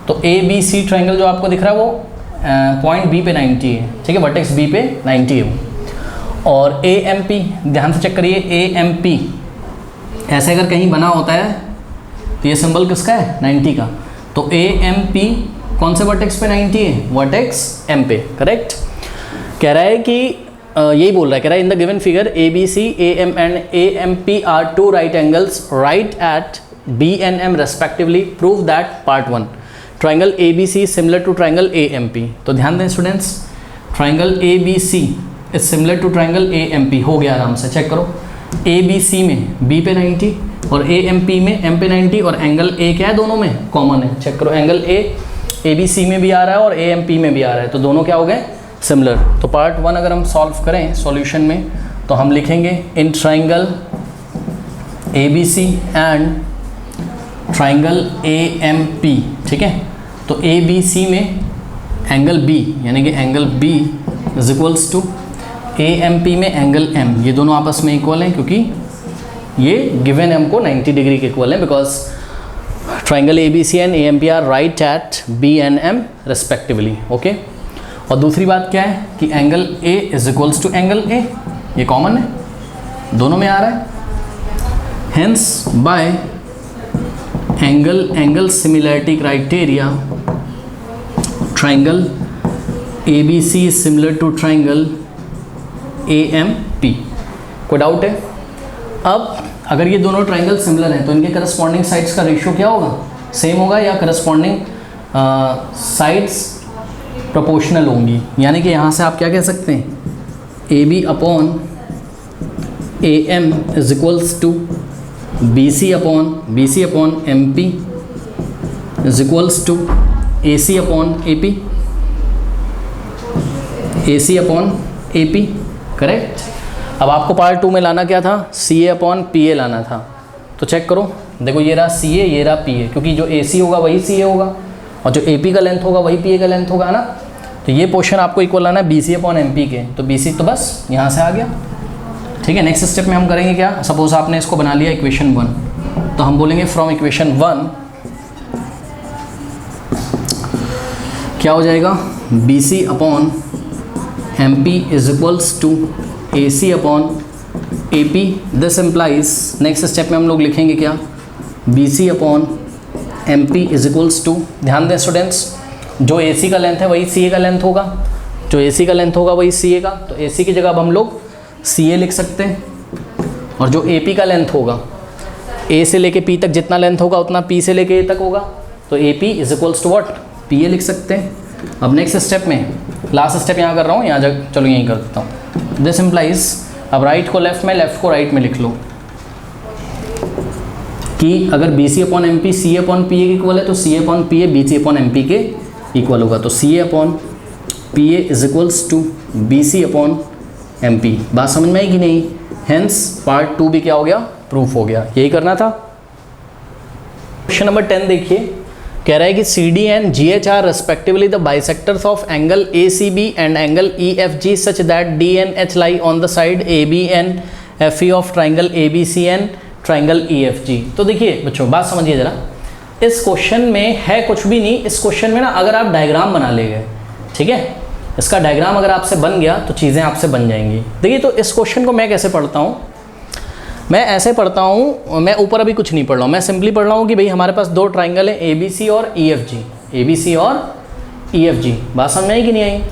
तो ए बी सी ट्राइंगल जो आपको दिख रहा है वो पॉइंट बी पे 90 है, ठीक है, वर्टेक्स बी पे 90 है वो। और ए एम पी, ध्यान से चेक करिए, ए एम पी ऐसे अगर कहीं बना होता है तो ये सिंबल किसका है? 90 का। तो ए एम पी कौन से वर्टेक्स पे 90 है? वर्टेक्स एम पे, करेक्ट। कह रहा है कि यही बोल रहा है, कह रहा है in the given figure A B C A M and A M P are two right angles right at B and M respectively, prove that part 1 triangle A B C similar to triangle A M P. तो ध्यान दें students, triangle A B C is similar to triangle A M P. हो गया, आराम से check करो। A B सी में B पे 90 और ए एम पी में एम पे 90 और एंगल ए क्या है? दोनों में कॉमन है। चेक करो, एंगल ए बी सी में भी आ रहा है और ए एम पी में भी आ रहा है, तो दोनों क्या हो गए? सिमिलर। तो पार्ट 1 अगर हम सॉल्व करें सॉल्यूशन में तो हम लिखेंगे in triangle A B C and triangle A M P, ठीक है। तो ए बी सी में एंगल बी यानी कि angle B is equals to A M P में एंगल एम, ये दोनों आपस में इक्वल हैं क्योंकि ये गिवन एम को 90 डिग्री के इक्वल है, because triangle A B C and A M P are right at B and M respectively. Okay, और दूसरी बात क्या है कि angle A is equals to angle A, ये कॉमन है, दोनों में आ रहा है। Hence by angle similarity criteria triangle A B C is similar to triangle A M P. कोई डाउट है? अब अगर ये दोनों ट्राइंगल सिमिलर हैं तो इनके करस्पॉन्डिंग साइड्स का रेशियो क्या होगा? सेम होगा या करस्पॉन्डिंग साइड्स प्रोपोर्शनल होंगी? यानी कि यहाँ से आप क्या कह सकते हैं, A B upon A M is equals to B C upon M P is equals to A C upon A P, A C upon A P, correct. अब आपको पार्ट 2 में लाना क्या था? सी ए अपॉन पी ए लाना था। तो check करो, देखो ये रहा सी ए, ये रहा पी ए, क्योंकि जो ए सी होगा वही सी ए होगा और जो ए पी का लेंथ होगा वही पी ए का लेंथ होगा, है ना। तो ये पोर्शन आपको इक्वल लाना है B C upon M P के, तो बी सी तो बस यहाँ से आ गया, ठीक है। नेक्स्ट स्टेप में हम करेंगे क्या? सपोज आपने इसको बना लिया इक्वेशन 1, तो हम बोलेंगे फ्रॉम इक्वेशन 1 क्या हो जाएगा? B C upon M P is equals to A C upon A P. This implies, next step में हम लोग लिखेंगे क्या? B C upon M P is equals to, ध्यान दें स्टूडेंट्स, जो ए सी का लेंथ है वही सी ए का लेंथ होगा, जो ए सी का लेंथ होगा वही सी ए का, तो ए सी की जगह अब हम लोग सी ए लिख सकते हैं। और जो ए पी का लेंथ होगा, ए से लेके पी तक जितना लेंथ होगा उतना पी से लेके ए तक होगा, तो A P is equals to what? P A लिख सकते हैं। अब नेक्स्ट स्टेप में, लास्ट स्टेप यहाँ कर रहा हूँ, यहाँ चलो यहीं कर देता हूँ। दिस इम्प्लाइज, अब राइट को लेफ्ट में, लेफ्ट को राइट में लिख लो कि अगर B C upon M P C A upon P A के इक्वल है तो C A upon P A B C upon M P के इक्वल होगा, तो C A upon P A is equals to B C upon M P. बात समझ में आई कि नहीं? हेंस पार्ट 2 भी क्या हो गया? प्रूफ हो गया। यही करना था। क्वेश्चन नंबर 10 देखिए, कह रहा है कि C D and G H are respectively the bisectors of angle A C B and angle E F G such that D and H lie on the side A B and F E of triangle A B C and triangle E F G. तो देखिए बच्चों, बात समझिए ज़रा, इस question में है कुछ भी नहीं। इस क्वेश्चन में ना अगर आप डायग्राम बना ले गए, ठीक है, इसका डायग्राम अगर आपसे बन गया तो चीज़ें आपसे बन जाएंगी। देखिए, तो इस क्वेश्चन को मैं कैसे पढ़ता हूँ? मैं ऐसे पढ़ता हूँ, मैं ऊपर अभी कुछ नहीं पढ़ रहा हूँ, मैं सिंपली पढ़ रहा हूँ कि भाई हमारे पास दो ट्राइंगल है ए बी सी और ई एफ जी, ए बी सी और ई एफ जी। बात समझ में आई कि नहीं आई?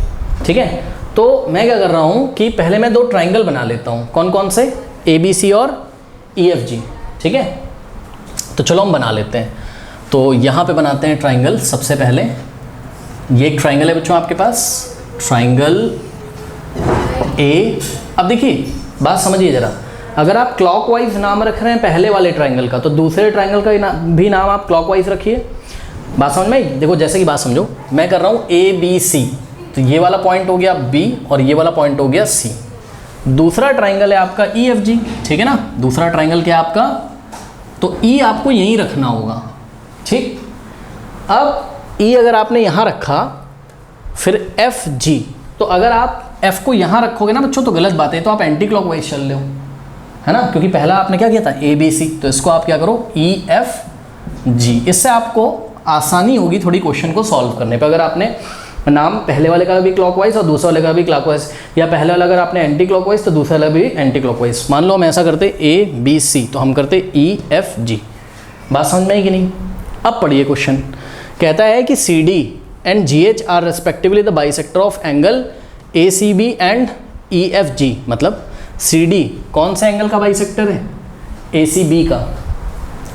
ठीक है, तो मैं क्या कर रहा हूँ कि पहले मैं दो ट्राइंगल बना लेता हूँ। कौन कौन से? ए बी सी और ई एफ जी, ठीक है। तो चलो हम बना लेते हैं। तो यहाँ पे बनाते हैं ट्राइंगल सबसे पहले ये एक ट्राइंगल है बच्चों आपके पास, ट्राइंगल ए। अब देखिए बात समझिए ज़रा, अगर आप क्लॉकवाइज नाम रख रहे हैं पहले वाले ट्राइंगल का, तो दूसरे ट्राइंगल का भी नाम आप क्लॉकवाइज रखिए। बात समझ में? देखो जैसे कि बात समझो, मैं कर रहा हूँ ए बी सी, तो ये वाला पॉइंट हो गया बी और ये वाला पॉइंट हो गया सी। दूसरा ट्राइंगल है आपका ई एफ जी, ठीक है ना। दूसरा ट्राइंगल क्या है आपका, तो ई आपको यहीं रखना होगा, ठीक। अब ई अगर आपने यहाँ रखा, फिर एफ जी, तो अगर आप एफ को यहाँ रखोगे ना बच्चों तो गलत बात है, तो आप एंटी क्लॉकवाइज चल रहे हो, है ना, क्योंकि पहला आपने क्या किया था ए बी सी, तो इसको आप क्या करो ई एफ जी। इससे आपको आसानी होगी थोड़ी क्वेश्चन को सॉल्व करने पे। अगर आपने नाम पहले वाले का भी क्लॉकवाइज और दूसरे वाले का भी क्लॉकवाइज, या पहले वाला अगर आपने एंटी क्लॉकवाइज तो दूसरे वाला भी एंटी क्लॉकवाइज। मान लो हम ऐसा करते ए बी सी, तो हम करते ई एफ जी। बात समझ में आई कि नहीं? अब पढ़िए क्वेश्चन, कहता है कि C D and G H are respectively the bisector of angle A C B and E F G. मतलब सी डी कौन सा एंगल का बाइसेक्टर है, ए सी बी का।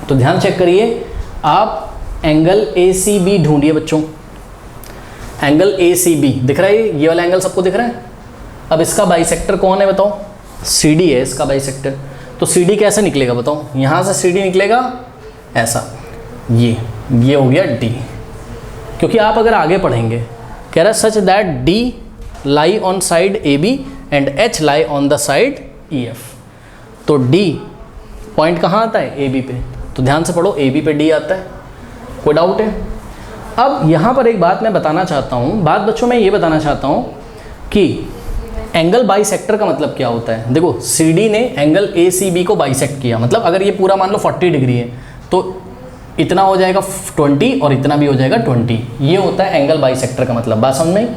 तो ध्यान चेक करिए, आप एंगल ए सी बी ढूंढिए बच्चों। एंगल ए सी बी दिख रहा है, ये वाला एंगल सबको दिख रहा है। अब इसका बाइसेक्टर कौन है बताओ, सी डी है इसका बाइसेक्टर। तो सी डी कैसे निकलेगा बताओ, यहाँ से सी डी निकलेगा ऐसा, ये हो गया डी। क्योंकि आप अगर आगे पढ़ेंगे, कह रहा है such that D lie on side A B and H lie on the side E F. तो डी पॉइंट कहाँ आता है, ए बी पे। तो ध्यान से पढ़ो, ए बी पे डी आता है, कोई डाउट है? अब यहाँ पर एक बात मैं बताना चाहता हूँ, बात बच्चों मैं ये बताना चाहता हूँ कि एंगल बाइसेक्टर का मतलब क्या होता है। देखो सी डी ने एंगल ए सी बी को बाइसेक्ट किया, मतलब अगर ये पूरा मान लो 40 डिग्री है तो इतना हो जाएगा 20 और इतना भी हो जाएगा 20। ये होता है एंगल बाइसेक्टर का मतलब। बात समझ में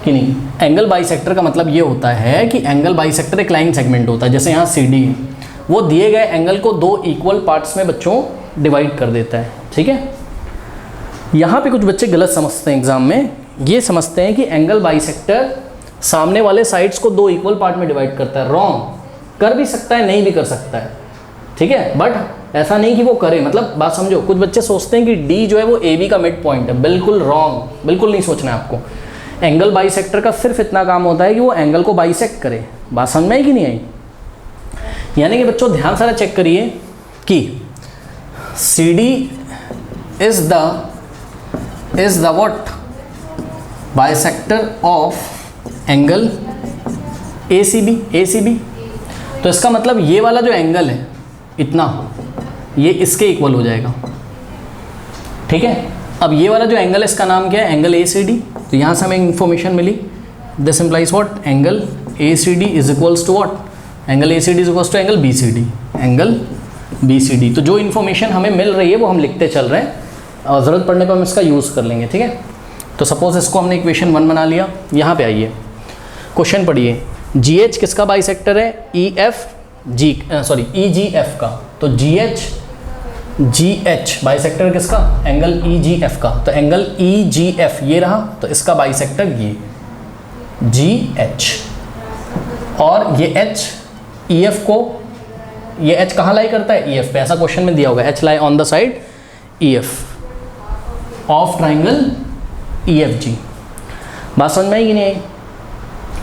कि नहीं? एंगल बाइसेक्टर का मतलब ये होता है कि एंगल बाइसेक्टर एक लाइन सेगमेंट होता है, जैसे यहाँ सी डी है, वो दिए गए एंगल को दो इक्वल पार्ट्स में बच्चों डिवाइड कर देता है, ठीक है। यहाँ पे कुछ बच्चे गलत समझते हैं एग्जाम में, ये समझते हैं कि एंगल बाइसेक्टर सामने वाले साइड्स को दो इक्वल पार्ट में डिवाइड करता है। रॉन्ग, कर भी सकता है नहीं भी कर सकता है, ठीक है, बट ऐसा नहीं कि वो करे। मतलब बात समझो, कुछ बच्चे सोचते हैं कि डी जो है वो ए बी का मिड पॉइंट है, बिल्कुल रॉन्ग, बिल्कुल नहीं सोचना है आपको। एंगल बाइसेक्टर का सिर्फ इतना काम होता है कि वो एंगल को बाइसेक्ट करे। बात समझ में आई कि नहीं आई? यानी कि बच्चों ध्यान सारा चेक करिए कि C D is the what, bisector of angle A C B. तो इसका मतलब ये वाला जो एंगल है इतना, ये इसके इक्वल हो जाएगा, ठीक है। अब ये वाला जो एंगल है इसका नाम क्या है, एंगल ए सी डी। तो यहाँ से हमें इंफॉर्मेशन मिली, this implies what, angle A C D is equals to what, angle A C D is equals to angle B C D, angle B C D. तो जो information हमें मिल रही है वो हम लिखते चल रहे हैं, और ज़रूरत पड़ने पर हम इसका यूज़ कर लेंगे, ठीक है। तो सपोज इसको हमने इक्वेशन 1 बना लिया। यहाँ पे आइए, क्वेश्चन पढ़िए, जी एच किसका बाइसेक्टर है, ई एफ जी, सॉरी ई जी एफ का। तो जी एच बाइसेक्टर किसका, एंगल ई जी एफ का। तो एंगल ई जी एफ ये रहा, तो इसका बाइसेक्टर ये जी एच, और ये एच ई एफ को, ये एच कहाँ लाई करता है, ई एफ पे। ऐसा क्वेश्चन में दिया होगा, H lie on the side E F of triangle E F जी। बात समझ में आई कि नहीं आई?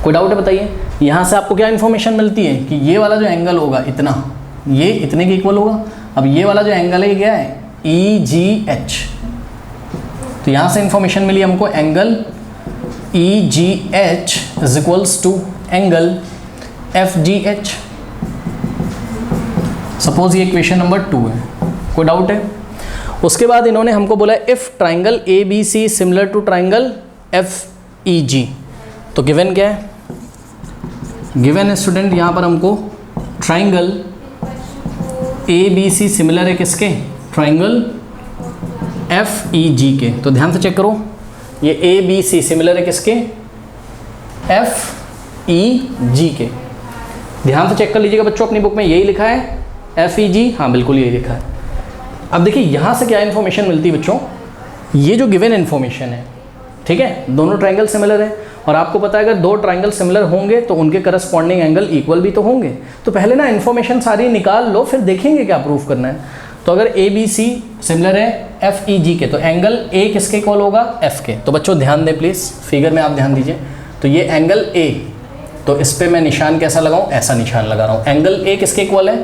कोई डाउट है बताइए? यहाँ से आपको क्या इन्फॉर्मेशन मिलती है कि ये वाला जो एंगल होगा इतना, ये इतने के इक्वल होगा। अब ये वाला जो एंगल है ये क्या है, ई जी एच। तो यहाँ से इन्फॉर्मेशन मिली हमको, angle E G H is equals to angle F G H. Suppose ये इक्वेशन नंबर 2 है, कोई डाउट है? उसके बाद इन्होंने हमको बोला if triangle A B C similar to triangle F E G. तो गिवन क्या है, गिवन है स्टूडेंट यहाँ पर हमको triangle A B C similar है किसके, ट्राइंगल एफ ई जी के। तो ध्यान से चेक करो, ये ए बी सी सिमिलर है किसके, एफ ई जी के। ध्यान से चेक कर लीजिएगा बच्चों, अपनी बुक में यही लिखा है एफ ई जी, हाँ बिल्कुल यही लिखा है। अब देखिए यहाँ से क्या इन्फॉर्मेशन मिलती है बच्चों, ये जो गिवन इन्फॉर्मेशन है, ठीक है, दोनों ट्राइंगल सिमिलर है, और आपको पता है अगर दो ट्राइंगल सिमिलर होंगे तो उनके करस्पॉन्डिंग एंगल इक्वल भी तो होंगे। तो पहले ना इन्फॉर्मेशन सारी निकाल लो, फिर देखेंगे क्या प्रूफ करना है। तो अगर ए बी सी सिमिलर है एफ ई जी के, तो एंगल ए किसके इक्वल होगा, एफ के। तो बच्चों ध्यान दें प्लीज़, फिगर में आप ध्यान दीजिए। तो ये एंगल ए, तो इस पे मैं निशान कैसा लगाऊं, ऐसा निशान लगा रहा हूँ। एंगल ए किसके इक्वल है,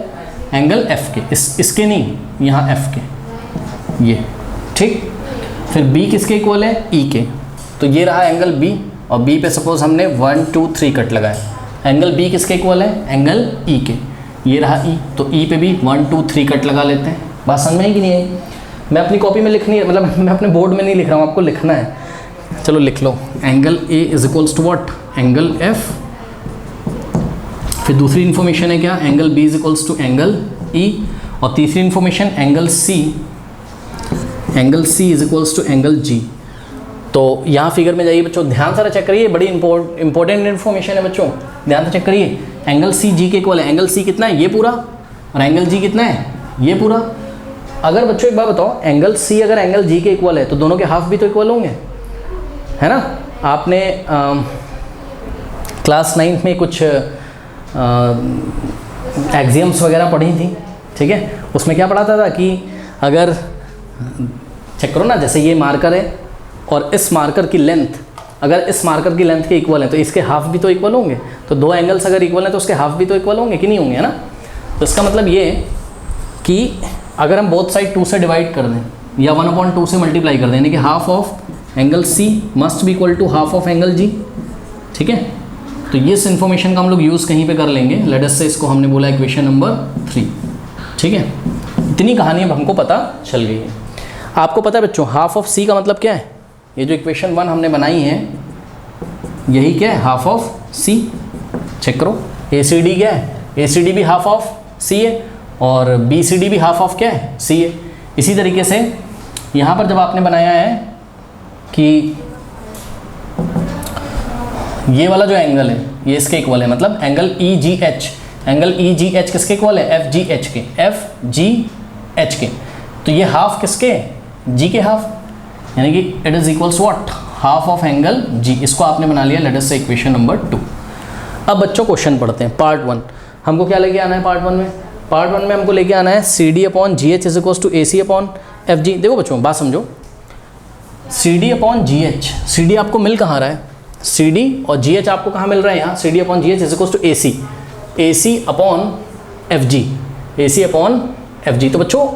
एंगल एफ के, इसके नहीं, यहाँ एफ के, ये ठीक। फिर बी किसके इक्वल है, ई के। तो ये रहा एंगल बी, और बी पे सपोज हमने 1 2 3 कट लगाए। एंगल बी किसके इक्वल है, एंगल ई के। ये रहा ई, तो ई पे भी 1 2 3 कट लगा लेते हैं। बात समझ में आई कि नहीं आई? मैं अपनी कॉपी में लिखनी है, मतलब मैं अपने बोर्ड में नहीं लिख रहा हूँ, आपको लिखना है। चलो लिख लो, angle A is equals to what, angle F. फिर दूसरी इन्फॉर्मेशन है क्या, angle B is equals to angle E. और तीसरी information angle C is equals to angle G. तो यहाँ फिगर में जाइए बच्चों, ध्यान से चेक करिए, बड़ी इंपॉर्टेंट इन्फॉर्मेशन है बच्चों, ध्यान से चेक करिए। एंगल सी जी के इक्वल है। एंगल सी कितना है, ये पूरा, और एंगल जी कितना है, ये पूरा। अगर बच्चों एक बात बताओ, एंगल सी अगर एंगल जी के इक्वल है तो दोनों के हाफ भी तो इक्वल होंगे, है ना। आपने क्लास 9 में कुछ एक्सियम्स वगैरह पढ़ी थी, ठीक है। उसमें क्या पढ़ाता था कि अगर चेक करो ना, जैसे ये मार्कर है और इस मार्कर की लेंथ अगर इस मार्कर की लेंथ के इक्वल है तो इसके हाफ भी तो इक्वल होंगे। तो दो एंगल्स अगर इक्वल हैं तो उसके हाफ भी तो इक्वल होंगे कि नहीं होंगे, है ना। तो इसका मतलब ये है कि अगर हम बोथ साइड 2 से डिवाइड कर दें या 1/2 से मल्टीप्लाई कर दें, यानी कि half of angle C must be equal to half of angle G, ठीक है। तो ये इस इन्फॉर्मेशन का हम लोग यूज़ कहीं पे कर लेंगे। लेट अस से इसको हमने बोला इक्वेशन नंबर 3, ठीक है। इतनी कहानी अब हमको पता चल गई है। आपको पता है बच्चों, हाफ ऑफ सी का मतलब क्या है, ये जो इक्वेशन 1 हमने बनाई है यही क्या है, हाफ ऑफ सी। चेक करो, ए सी डी क्या है, ए सी डी भी हाफ ऑफ सी है, और बी सी डी भी हाफ ऑफ क्या है, सी है। इसी तरीके से यहाँ पर जब आपने बनाया है कि ये वाला जो एंगल है ये इसके इक्वल है, मतलब angle E G H, angle E G H किसके इक्वल है, एफ जी एच के, एफ जी एच के। तो ये हाफ किसके, जी के हाफ, यानी कि it is equals what, half of angle जी। इसको आपने बना लिया लेट अस से इक्वेशन नंबर 2। अब बच्चों क्वेश्चन पढ़ते हैं, पार्ट 1। हमको क्या लेके आना है पार्ट 1 में, पार्ट 1 में हमको लेके आना है C D upon G H is equals to A C upon F G. देखो बच्चों बात समझो, C D upon G H, C D आपको मिल कहाँ रहा है, सी डी और जी एच आपको कहाँ मिल रहा है, यहाँ C D upon G H is equals to A C upon F G, A C upon F G. तो बच्चों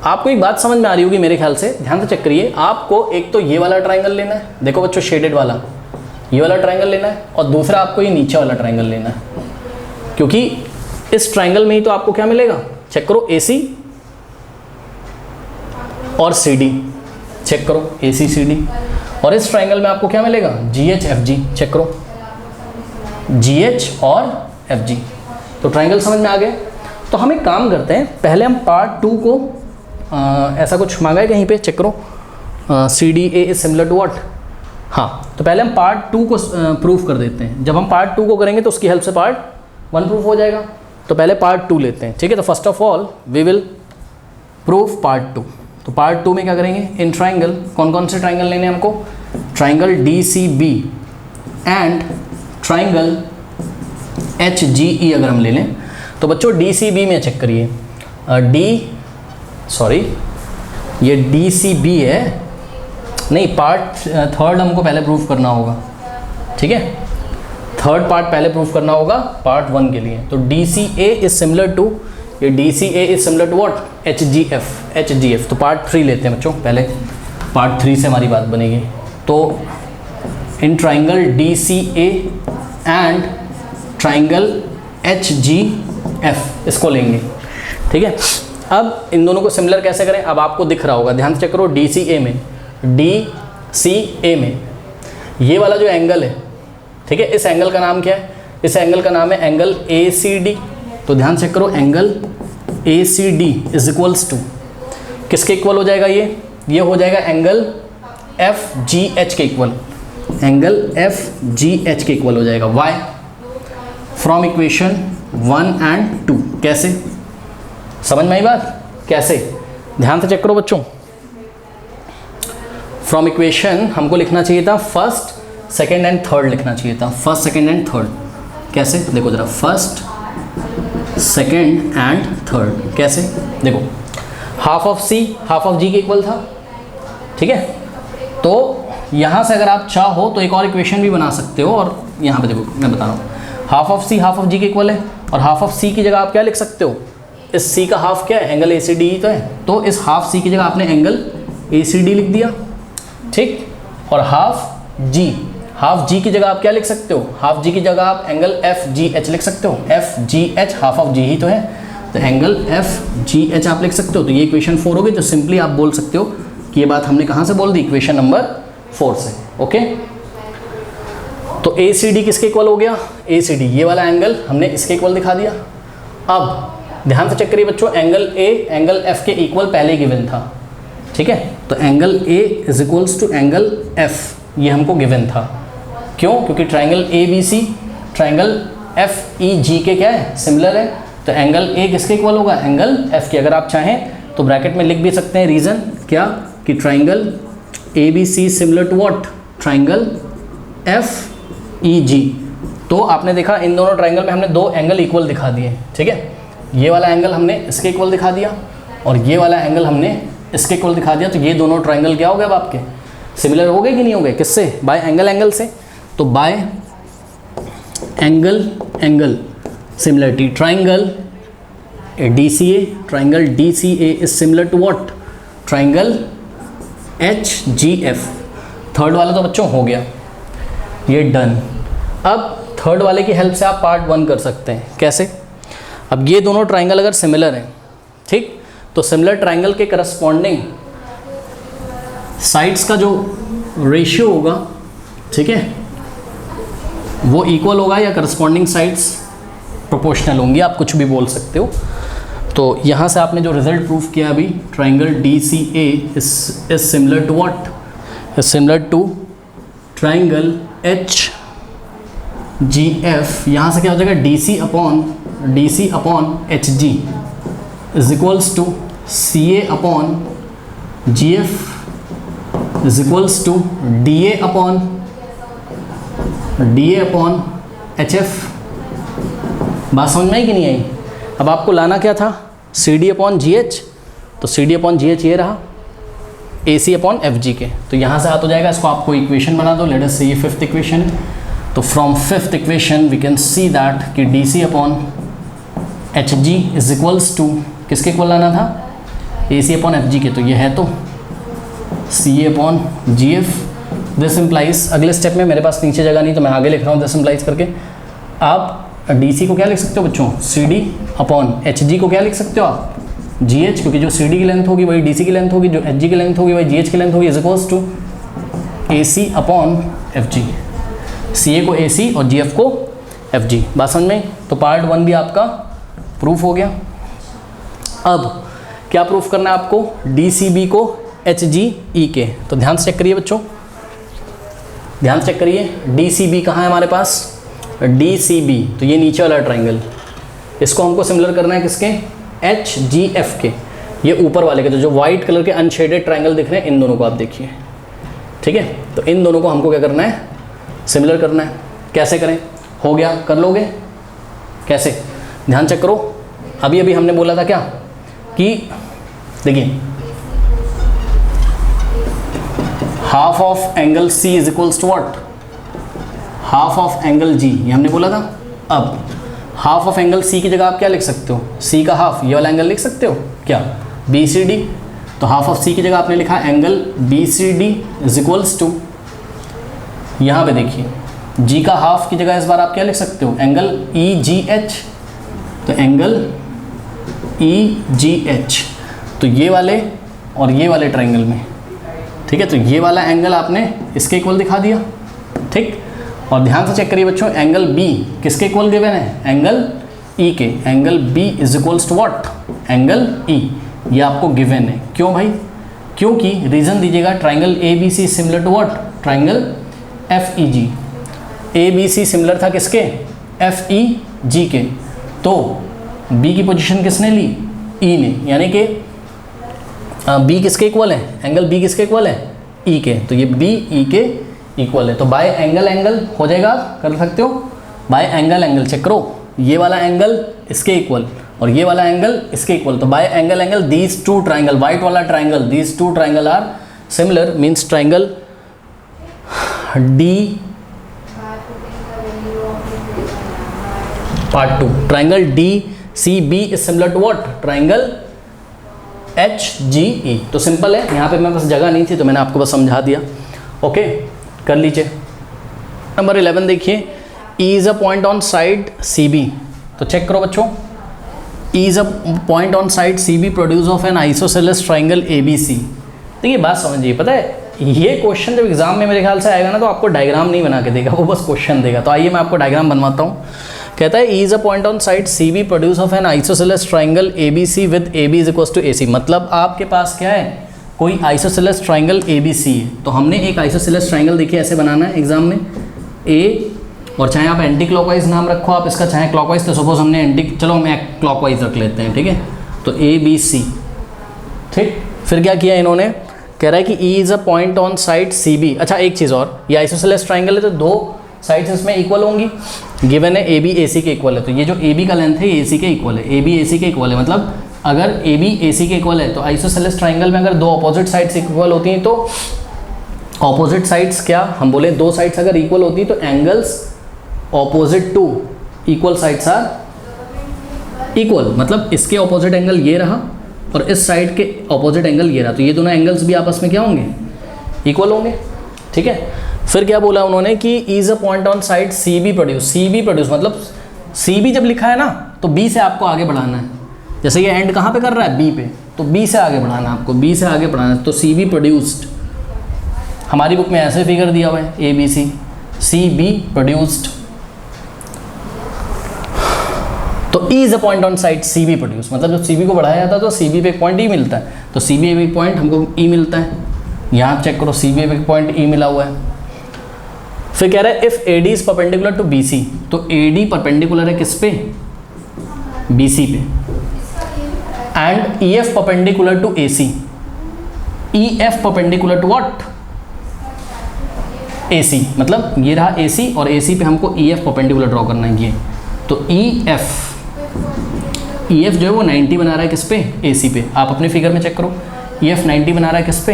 आपको एक बात समझ में आ रही होगी मेरे ख्याल से, ध्यान से चेक करिए। आपको एक तो ये वाला ट्राइंगल लेना है, देखो बच्चों शेडेड वाला, ये वाला ट्राइंगल लेना है, और दूसरा आपको ये नीचे वाला ट्राइंगल लेना है, क्योंकि इस ट्राइंगल में ही तो आपको क्या मिलेगा, चेक करो ए सी और सी डी, चेक करो ए सी सी डी। और इस ट्राइंगल में आपको क्या मिलेगा, G H F G, check करो जी एच और एफ जी। तो ट्राइंगल समझ में आ गए। तो हम एक काम करते हैं, पहले हम पार्ट 2 को ऐसा कुछ मांगा है कहीं पे, चेक करो C D A is similar to what. हाँ, तो पहले हम पार्ट 2 को प्रूफ कर देते हैं। जब हम पार्ट 2 को करेंगे तो उसकी हेल्प से पार्ट 1 प्रूफ हो जाएगा। तो पहले पार्ट 2 लेते हैं, ठीक है। तो first of all we will proof part 2। तो पार्ट 2 में क्या करेंगे, इन ट्राइंगल, कौन कौन से ट्राइंगल लेने हैं हमको, triangle D C B and triangle H G E अगर हम ले लें। तो बच्चों डी सी बी में चेक करिए, ये डी सी बी है, नहीं पार्ट 3 हमको पहले प्रूफ करना होगा, ठीक है। 3rd पार्ट पहले प्रूफ करना होगा पार्ट 1 के लिए। तो D C A is similar to, ये D C A is similar to what, H G F. तो पार्ट 3 लेते हैं बच्चों, पहले पार्ट 3 से हमारी बात बनेगी। तो इन triangle D C A and triangle H G F, इसको लेंगे, ठीक है। अब इन दोनों को सिमिलर कैसे करें, अब आपको दिख रहा होगा, ध्यान से चेक करो, डी सी ए में ये वाला जो एंगल है, ठीक है, इस एंगल का नाम क्या है, इस एंगल का नाम है एंगल ए सी डी। तो ध्यान चेक करो, angle A C D is equals to किसके इक्वल हो जाएगा, ये हो जाएगा एंगल एफ जी एच के equal, angle F G H के इक्वल हो जाएगा। Why, from equation 1 and 2। कैसे, समझ में आई बात, कैसे, ध्यान से चेक करो बच्चों। फ्रॉम इक्वेशन हमको लिखना चाहिए था फर्स्ट, सेकेंड एंड थर्ड लिखना चाहिए था, फर्स्ट, सेकेंड एंड थर्ड। कैसे, देखो जरा, फर्स्ट, सेकेंड एंड थर्ड। कैसे, देखो half of C half of G के इक्वल था, ठीक है। तो यहाँ से अगर आप चाहो तो एक और इक्वेशन भी बना सकते हो, और यहाँ पे देखो मैं बता रहा हूँ, half of C half of G के इक्वल है, और हाफ ऑफ सी की जगह आप क्या लिख सकते हो, इस सी का हाफ क्या है, एंगल ए सी डी ही तो है, तो इस हाफ सी की जगह आपने एंगल ए सी डी लिख दिया, ठीक। और हाफ जी की जगह आप क्या लिख सकते हो, हाफ जी की जगह आप एंगल एफ जी एच लिख सकते हो, F G H half of G ही तो है, तो एंगल एफ जी एच आप लिख सकते हो। तो ये इक्वेशन 4 हो गई, तो सिंपली आप बोल सकते हो कि ये बात हमने कहाँ से बोल दी, इक्वेशन नंबर 4 से, ओके। तो ए सी डी किसके इक्वल हो गया, ए सी डी ये वाला एंगल हमने इसके इक्वल दिखा दिया। अब ध्यान से चेक करिए बच्चों, एंगल ए एंगल एफ के इक्वल पहले गिवन था, ठीक है। तो angle A is equals to angle F, ये हमको गिवन था, क्यों, क्योंकि triangle A B C triangle F E G के क्या है, सिमिलर है। तो एंगल ए किसके इक्वल होगा, एंगल एफ के। अगर आप चाहें तो ब्रैकेट में लिख भी सकते हैं रीज़न क्या, कि triangle A B C similar to what, triangle F E G. तो आपने देखा इन दोनों ट्राइंगल में हमने दो एंगल इक्वल दिखा दिए, ठीक है। ये वाला एंगल हमने इसके इक्वल दिखा दिया, और ये वाला एंगल हमने इसके इक्वल दिखा दिया। तो ये दोनों ट्राइंगल क्या हो गए अब आपके, सिमिलर हो गए कि नहीं हो गए, किससे, बाय एंगल से। तो by angle similarity triangle D C A, triangle D C A is similar to what, triangle H G F. Third वाला तो बच्चों हो गया, ये डन। अब थर्ड वाले की हेल्प से आप पार्ट 1 कर सकते हैं, कैसे। अब ये दोनों ट्राइंगल अगर सिमिलर हैं, ठीक, तो सिमिलर ट्राइंगल के करस्पॉन्डिंग साइड्स का जो रेशियो होगा, ठीक है, वो इक्वल होगा या करस्पॉन्डिंग साइड्स प्रोपोर्शनल होंगी, आप कुछ भी बोल सकते हो। तो यहाँ से आपने जो रिजल्ट प्रूफ किया अभी, triangle D C A is similar to what, is similar to triangle H G F. यहाँ से क्या हो जाएगा, D C upon H G is equals to C A upon G F is equals to D A upon H F. बात समझ में आई कि नहीं आई। अब आपको लाना क्या था, C D upon G H, तो C D upon G H ये रहा, ए सी अपॉन एफ जी के। तो यहाँ से हाथ हो जाएगा, इसको आपको इक्वेशन बना दो, लेट अस से ये 5th इक्वेशन है। तो from 5th equation we can see that कि D C upon H G is equals to, किसके इक्वल लाना था, ए सी अपॉन एफ जी के। तो ये है तो C A upon G F. This implies, अगले स्टेप में मेरे पास नीचे जगह नहीं तो मैं आगे लिख रहा हूँ दिस इम्प्लाइज करके। आप डी सी को क्या लिख सकते हो बच्चों, C D upon H G को क्या लिख सकते हो आप, जी एच, क्योंकि जो सी डी की लेंथ होगी वही डी सी की लेंथ होगी, जो एच जी की लेंथ होगी वही जी एच की लेंथ होगी, is equals to A C upon F G. C A को ए सी और जी एफ को एफ जी। बात समझ में। तो पार्ट 1 भी आपका प्रूफ हो गया। अब क्या प्रूफ करना है आपको, डी सी बी को एच जी ई के। तो ध्यान से चेक करिए बच्चों, ध्यान से चेक करिए, डी सी बी कहाँ है हमारे पास, डी सी बी, तो ये नीचे वाला ट्राइंगल, इसको हमको सिमिलर करना है किसके, एच जी एफ के। ये ऊपर वाले के जो वाइट कलर के अनशेडेड ट्राइंगल दिख रहे हैं, इन दोनों को आप देखिए, ठीक है। तो इन दोनों को हमको क्या करना है, सिमिलर करना है। कैसे करें, हो गया, कर लोगे कैसे, ध्यान चेक करो। अभी अभी हमने बोला था क्या कि देखिए, half of angle C is equals to what, half of angle G, ये हमने बोला था। अब हाफ ऑफ एंगल सी की जगह आप क्या लिख सकते हो, सी का हाफ, ये वाला एंगल लिख सकते हो क्या, बी सी डी। तो हाफ ऑफ सी की जगह आपने लिखा angle B C D is equals to, यहाँ पे देखिए जी का हाफ की जगह इस बार आप क्या लिख सकते हो, एंगल ई जी एच। तो एंगल ई जी एच, तो ये वाले और ये वाले ट्राइंगल में, ठीक है। तो ये वाला एंगल आपने इसके इक्वल दिखा दिया, ठीक। और ध्यान से चेक करिए बच्चों, एंगल बी किसके इक्वल गिवन है, एंगल ई के। Angle B is equals to what, angle E, ये आपको गिवन है। क्यों भाई, क्योंकि रीजन दीजिएगा, triangle A B C similar to what, triangle F E G. A B C similar था किसके, एफ ई जी के। तो बी की पोजीशन किसने ली, ई ने, यानी कि बी किसके इक्वल है, एंगल बी किसके इक्वल है, ई के। तो ये बी ई के इक्वल है। तो बाय एंगल हो जाएगा, कर सकते हो बाय एंगल चेक करो, ये वाला एंगल इसके इक्वल और ये वाला एंगल इसके इक्वल, तो by angle angle these two triangle, white वाला ट्राइंगल, these two triangle are similar, means triangle D part 2, triangle D C B is similar to what, triangle H G E. तो simple है, यहाँ पे मैं बस जगह नहीं थी तो मैंने आपको बस समझा दिया। ओके, कर लीजिए। नंबर 11 देखिए, E is a point on side C B. तो चेक करो बच्चों, E is a point on side C B produce of an isosceles triangle A B C. देखिए बात समझिए, पता है ये क्वेश्चन जब एग्जाम में मेरे ख्याल से आएगा ना तो आपको डायग्राम नहीं बना के देगा, वो बस क्वेश्चन देगा। तो आइए मैं आपको डायग्राम बनवाता हूँ। कहता है E is a point on side C B produce of an isosceles triangle A B C with A B is equal to A C. मतलब आपके पास क्या है, कोई isosceles triangle A B C है। तो हमने एक आइसोसेलेस ट्राइंगल देखिए ऐसे बनाना है एग्जाम में, ए, और चाहे आप एंटी क्लॉकवाइज नाम रखो आप इसका, चाहे क्लॉकवाइज, तो सपोज हमने एंटी, चलो हम क्लॉकवाइज रख लेते हैं, ठीक है। तो ए बी सी, ठीक। फिर क्या किया इन्होंने, कह रहा है कि E is a point on side C B. अच्छा एक चीज़ और, ये आइसोसेलेस ट्राइंगल है तो दो साइड्स इसमें इक्वल होंगी, गिवन है ए बी ए सी के इक्वल है। तो ये जो ए बी का लेंथ है ये ए सी के इक्वल है, ए बी ए सी के इक्वल है। मतलब अगर ए बी ए सी के इक्वल है तो आइसोसेलेस ट्राइंगल में अगर दो अपोजिट साइड्स इक्वल होती हैं तो ऑपोजिट साइड्स क्या, हम बोले दो साइड्स अगर इक्वल होती हैं तो angles opposite to equal sides are equal. मतलब इसके ऑपोजिट एंगल ये रहा और इस साइड के ऑपोजिट एंगल ये रहा, तो ये दोनों एंगल्स भी आपस में क्या होंगे, इक्वल होंगे, ठीक है। फिर क्या बोला उन्होंने कि is a point on side C B produce, C B produce मतलब सी बी जब लिखा है ना तो बी से आपको आगे बढ़ाना है। जैसे ये एंड कहाँ पे कर रहा है, बी पे, तो बी से आगे बढ़ाना है आपको, बी से आगे बढ़ाना है। तो सी बी प्रोड्यूस्ड, हमारी बुक में ऐसे फिगर दिया हुआ है A B C B produced. तो E is a point on side C B produce, मतलब जब सी बी को बढ़ाया जाता है तो सी बी पे एक पॉइंट ई मिलता है, तो सी बी पे एक पॉइंट हमको ई मिलता है। यहाँ चेक करो, सी बी पे एक पॉइंट ई मिला हुआ है। फिर कह रहा है if A D is perpendicular to B C, तो ए डी परपेंडिकुलर है किस पे, बी सी पे, and E F perpendicular to A C, E F perpendicular to what, A C. मतलब ये रहा ए सी और ए सी पे हमको ई एफ परपेंडिकुलर ड्रॉ करना है ये, तो ई एफ जो है वो 90 बना रहा है किस पे, ए सी पे। आप अपने फिगर में चेक करो, ई एफ 90 बना रहा है किस पे,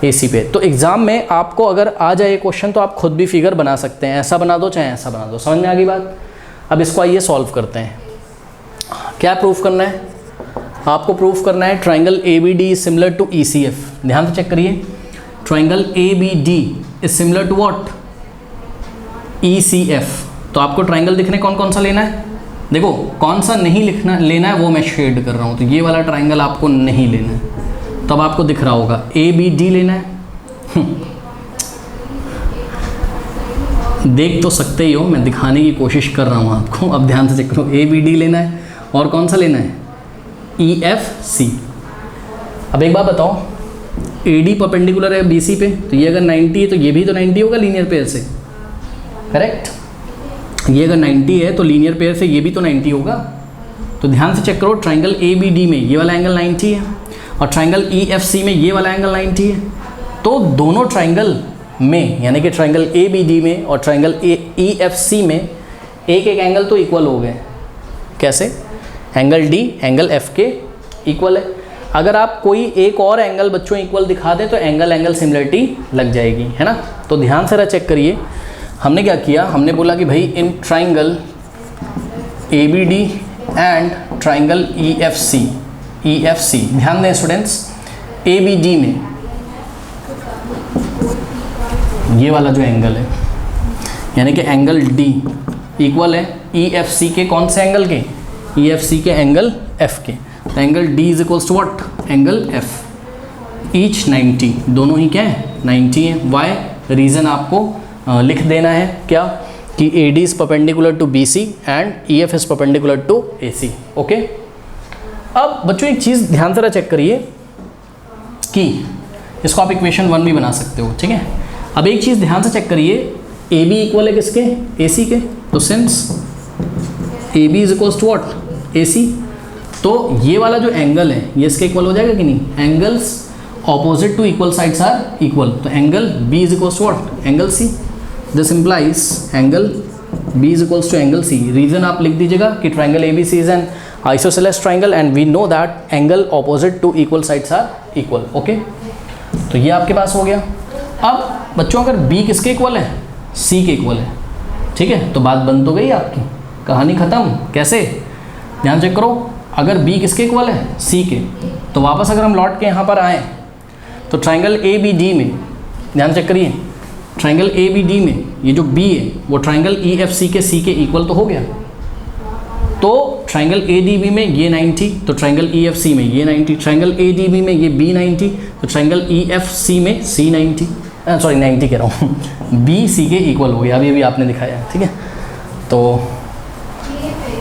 ए सी पे। तो एग्जाम में आपको अगर आ जाए क्वेश्चन तो आप खुद भी फिगर बना सकते हैं, ऐसा बना दो चाहे ऐसा बना दो। समझ में आ गई बात। अब इसको आइए सॉल्व करते हैं। क्या प्रूफ करना है आपको, प्रूफ करना है triangle A B D is similar to E C F. ध्यान से चेक करिए, triangle A B D is similar to what, E C F. तो आपको ट्राइंगल दिखने कौन कौन सा लेना है, देखो कौन सा नहीं लिखना लेना है वो मैं शेड कर रहा हूँ। तो ये वाला ट्राइंगल आपको नहीं लेना है, तब आपको दिख रहा होगा ए बी डी लेना है। देख तो सकते ही हो, मैं दिखाने की कोशिश कर रहा हूँ आपको। अब ध्यान से चेक करो, ए बी डी लेना है और कौन सा लेना है, ई एफ सी। अब एक बात बताओ, ए डी परपेंडिकुलर है बी सी पे, तो ये अगर 90 है तो ये भी तो 90 होगा लीनियर पेयर से, करेक्ट। ये अगर 90 है तो लीनियर पेयर से ये भी तो 90 होगा। तो ध्यान से चेक करो, ट्राइंगल ए बी डी में ये वाला एंगल 90 है और ट्राइंगल ई एफ सी में ये वाला एंगल 90 है। तो दोनों ट्राइंगल में, यानी कि ट्राइंगल ए बी डी में और ट्राइंगल ई एफ सी में एक एक एंगल तो इक्वल हो गए। कैसे, एंगल डी एंगल एफ के इक्वल है। अगर आप कोई एक और एंगल बच्चों इक्वल दिखा दें तो एंगल एंगल सिमिलरिटी लग जाएगी, है ना। तो ध्यान से जरा चेक करिए, हमने क्या किया, हमने बोला कि भाई in triangle A B D and triangle E F C, ध्यान दें स्टूडेंट्स, ए बी डी में ये वाला जो एंगल है यानी कि एंगल डी इक्वल है ई एफ सी के कौन से एंगल के, ई एफ सी के एंगल एफ के। तो angle D is equals to what, angle F, each 90, दोनों ही क्या है 90 है। वाई रीज़न आपको लिख देना है क्या, कि A D is perpendicular to B C and E F is perpendicular to A C. Okay, अब बच्चों एक चीज़ ध्यान से चेक करिए कि इसको आप इक्वेशन 1 भी बना सकते हो, ठीक है। अब एक चीज़ ध्यान से चेक करिए, ए बी इक्वल है किसके, ए सी के। तो since A B is equals to what, A C, तो ये वाला जो एंगल है ये इसके इक्वल हो जाएगा कि नहीं। Angles opposite to equal sides are equal, तो angle B is equals to what, angle C. This implies angle B is equals to angle C. Reason आप लिख दीजिएगा कि triangle A B C is an isosceles triangle and we know that angle opposite to equal sides are equal. Okay, तो ये आपके पास हो गया। अब बच्चों अगर बी किसके इक्वल है, सी के इक्वल है, ठीक है, तो बात बन तो गई आपकी, कहानी ख़त्म। कैसे, ध्यान चेक करो, अगर बी किसके इक्वल है, सी के, तो वापस अगर हम लौट के यहाँ पर आएँ तो ट्राइंगल ए बी डी में, ध्यान चेक करिए, ट्राइंगल ए बी डी में ये जो बी है वो ट्राइंगल ई एफ सी के सी के इक्वल तो हो गया। तो ट्राइंगल ए डी बी में ये 90, तो ट्राइंगल ई एफ सी में ये 90, ट्राइंगल ए डी बी में ये बी 90, तो ट्राइंगल ई एफ सी में सी 90, सॉरी 90 कह रहा हूँ, बी सी के इक्वल हो गया। अभी अभी आपने दिखाया, ठीक है। तो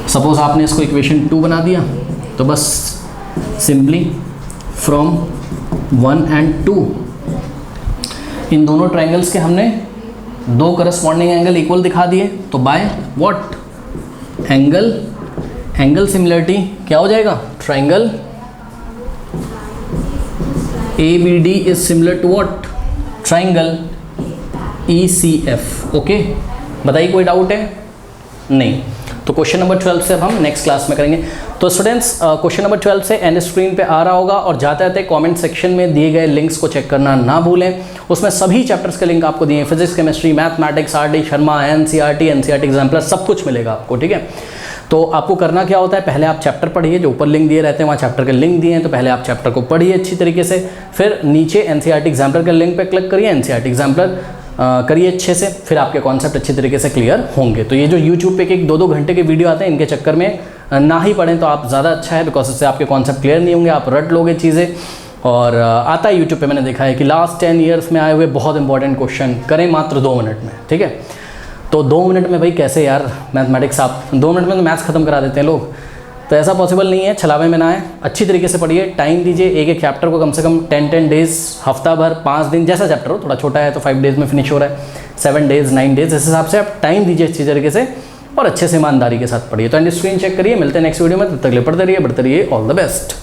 सपोज आपने इसको इक्वेशन 2 बना दिया, तो बस सिंपली फ्रॉम 1 एंड 2 इन दोनों ट्राइंगल्स के हमने दो करस्पॉन्डिंग एंगल इक्वल दिखा दिए, तो बाय व्हाट, एंगल सिमिलरिटी क्या हो जाएगा, triangle A B D is similar to what, triangle E C F. Okay, बताइए कोई डाउट है? नहीं। तो क्वेश्चन नंबर 12 से अब हम नेक्स्ट क्लास में करेंगे। तो स्टूडेंट्स क्वेश्चन नंबर 12 से एंड स्क्रीन पे आ रहा होगा, और जाते जाते कमेंट सेक्शन में दिए गए लिंक्स को चेक करना ना भूलें। उसमें सभी चैप्टर्स के लिंक आपको दिए हैं, physics, chemistry, mathematics, RD. Sharma, NCERT exemplar, सब कुछ मिलेगा आपको, ठीक है। तो आपको करना क्या होता है, पहले आप चैप्टर पढ़िए, जो ऊपर लिंक दिए रहते हैं वहाँ चैप्टर के लिंक दिए हैं, तो पहले आप चैप्टर को पढ़िए अच्छी तरीके से, फिर नीचे एनसीईआरटी एग्जाम्पलर के लिंक पे क्लिक करिए, एनसीईआरटी एग्जाम्पलर करिए अच्छे से, फिर आपके कॉन्सेप्ट अच्छी तरीके से क्लियर होंगे। तो ये जो यूट्यूब पे एक 2-2 घंटे के वीडियो आते हैं, इनके चक्कर में ना ही पढ़ें तो आप ज़्यादा अच्छा है, बिकॉज इससे आपके कॉन्सेप्ट क्लियर नहीं होंगे, आप रट लोगे चीज़ें। और आता है यूट्यूब पे, मैंने देखा है कि लास्ट 10 ईयर्स में आए हुए बहुत इंपॉर्टेंट क्वेश्चन करें मात्र 2 मिनट में, ठीक है। तो 2 मिनट में भाई कैसे यार, मैथमेटिक्स आप 2 मिनट में तो मैथ्स ख़त्म करा देते हैं लोग, तो ऐसा पॉसिबल नहीं है। छलावे में ना आए, अच्छी तरीके से पढ़िए, टाइम दीजिए, एक एक चैप्टर को कम से कम 10 डेज़, हफ्ता भर, 5 दिन, जैसा चैप्टर हो, थोड़ा छोटा है तो 5 डेज़ में फिनिश हो रहा है, 7 डेज़ 9 डेज़, इस हिसाब से आप टाइम दीजिए अच्छी तरीके से, और अच्छे से ईमानदारी के साथ पढ़िए। तो एंड स्क्रीन चेक करिए, मिलते हैं नेक्स्ट वीडियो में, तब तक ले पढ़ते रहिए, बढ़ते रहिए, ऑल द बेस्ट।